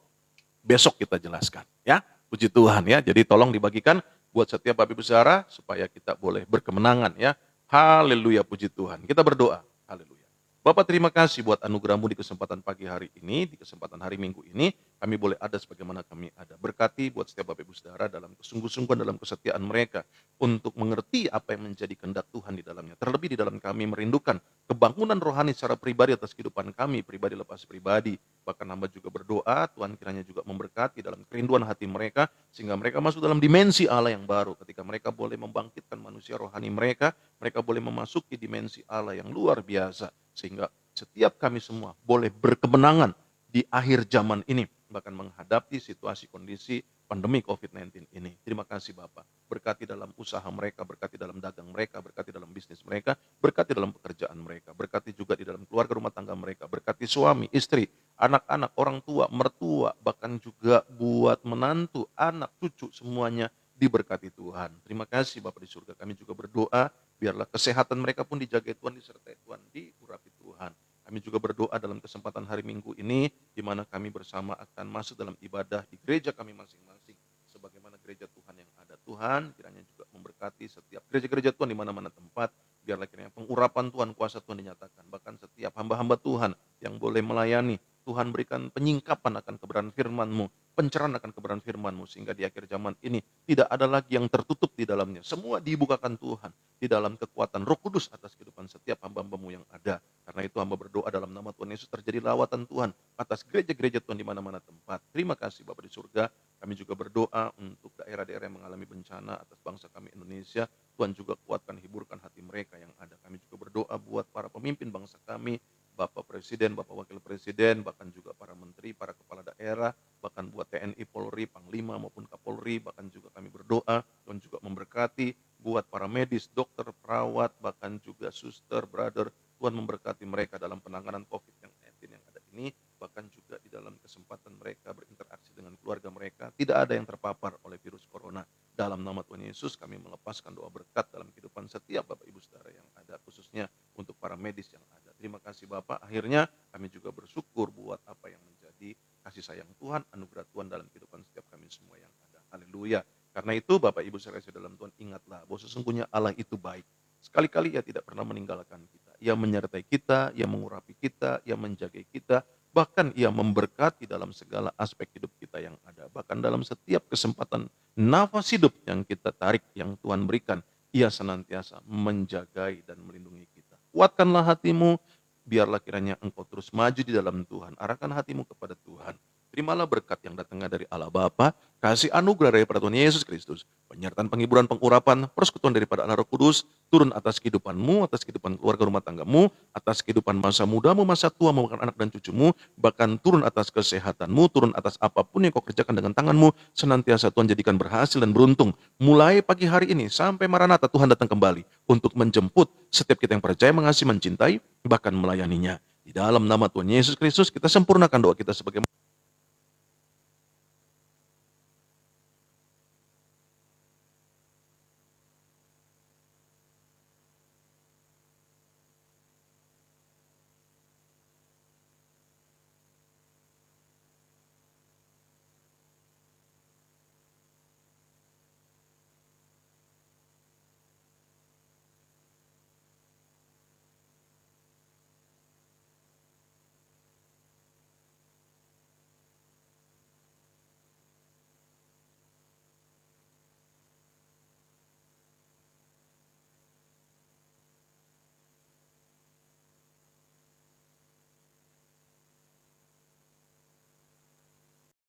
Besok kita jelaskan, ya. Puji Tuhan ya. Jadi tolong dibagikan buat setiap Bapak Ibu Saudara supaya kita boleh berkemenangan ya. Haleluya, puji Tuhan. Kita berdoa. Haleluya. Bapak terima kasih buat anugerah-Mu di kesempatan pagi hari ini, di kesempatan hari Minggu ini, kami boleh ada sebagaimana kami ada. Berkati buat setiap Bapak Ibu Saudara dalam kesungguh-sungguhan dalam kesetiaan mereka untuk mengerti apa yang menjadi kehendak Tuhan di dalamnya. Terlebih di dalam kami merindukan kebangunan rohani secara pribadi atas kehidupan kami, pribadi lepas pribadi. Bahkan hamba juga berdoa, Tuhan kiranya juga memberkati dalam kerinduan hati mereka, sehingga mereka masuk dalam dimensi Allah yang baru. Ketika mereka boleh membangkitkan manusia rohani mereka boleh memasuki dimensi Allah yang luar biasa. Sehingga setiap kami semua boleh berkemenangan di akhir zaman ini, bahkan menghadapi situasi kondisi pandemi COVID-19 ini. Terima kasih Bapak. Berkati dalam usaha mereka, berkati dalam dagang mereka, berkati dalam bisnis mereka, berkati dalam pekerjaan mereka, berkati juga di dalam keluarga rumah tangga mereka, berkati suami, istri, anak-anak, orang tua, mertua, bahkan juga buat menantu, anak, cucu, semuanya diberkati Tuhan. Terima kasih Bapak di surga. Kami juga berdoa, biarlah kesehatan mereka pun dijaga Tuhan, disertai Tuhan, diurapi Tuhan. Kami juga berdoa dalam kesempatan hari Minggu ini, di mana kami bersama akan masuk dalam ibadah di gereja kami masing-masing. Sebagaimana gereja Tuhan yang ada. Tuhan kiranya juga memberkati setiap gereja-gereja Tuhan di mana-mana tempat. Biarlah kiranya pengurapan Tuhan, kuasa Tuhan dinyatakan. Bahkan setiap hamba-hamba Tuhan yang boleh melayani, Tuhan berikan penyingkapan akan kebenaran firman-Mu, pencerahan akan kebenaran firman-Mu, sehingga di akhir zaman ini tidak ada lagi yang tertutup di dalamnya. Semua dibukakan Tuhan di dalam kekuatan Roh Kudus atas kehidupan setiap hamba-hamba-Mu yang ada. Karena itu hamba berdoa dalam nama Tuhan Yesus terjadi lawatan Tuhan atas gereja-gereja Tuhan di mana-mana tempat. Terima kasih Bapak di surga. Kami juga berdoa untuk daerah-daerah yang mengalami bencana atas bangsa kami Indonesia. Tuhan juga kuatkan, hiburkan hati mereka yang ada. Kami juga berdoa buat para pemimpin bangsa kami, Bapak Presiden, Bapak Wakil Presiden, bahkan juga para menteri, para kepala daerah, bahkan buat TNI, Polri, Panglima maupun Kapolri, bahkan juga kami berdoa, Tuhan juga memberkati buat para medis, dokter, perawat, bahkan juga suster, brother, Tuhan memberkati mereka dalam penanganan COVID-19 yang ada ini, bahkan juga di dalam kesempatan mereka berinteraksi dengan keluarga mereka, tidak ada yang terpapar oleh virus corona. Dalam nama Tuhan Yesus kami melepaskan doa berkat dalam kehidupan setiap Bapak Ibu Saudara yang ada, khususnya untuk para medis yang ada. Terima kasih Bapak. Akhirnya kami juga bersyukur buat apa yang menjadi kasih sayang Tuhan, anugerah Tuhan dalam kehidupan setiap kami semua yang ada. Haleluya. Karena itu Bapak Ibu Saudara dalam Tuhan, ingatlah bahwa sesungguhnya Allah itu baik. Sekali-kali Ia tidak pernah meninggalkan kita. Ia menyertai kita, Ia mengurapi kita, Ia menjaga kita, bahkan Ia memberkati dalam segala aspek hidup kita yang ada. Bahkan dalam setiap kesempatan nafas hidup yang kita tarik, yang Tuhan berikan, Ia senantiasa menjagai dan melindungi kita. Kuatkanlah hatimu, biarlah kiranya engkau terus maju di dalam Tuhan. Arahkan hatimu kepada Tuhan. Terimalah berkat yang datangnya dari Allah Bapa, kasih anugerah daripada Tuhan Yesus Kristus, penyertaan penghiburan pengurapan, persekutuan daripada Allah Roh Kudus, turun atas kehidupanmu, atas kehidupan keluarga rumah tanggamu, atas kehidupan masa mudamu, masa tua, maupun anak dan cucumu, bahkan turun atas kesehatanmu, turun atas apapun yang kau kerjakan dengan tanganmu, senantiasa Tuhan jadikan berhasil dan beruntung. Mulai pagi hari ini sampai Maranatha Tuhan datang kembali untuk menjemput setiap kita yang percaya, mengasihi, mencintai, bahkan melayaninya. Di dalam nama Tuhan Yesus Kristus kita sempurnakan doa kita sebagai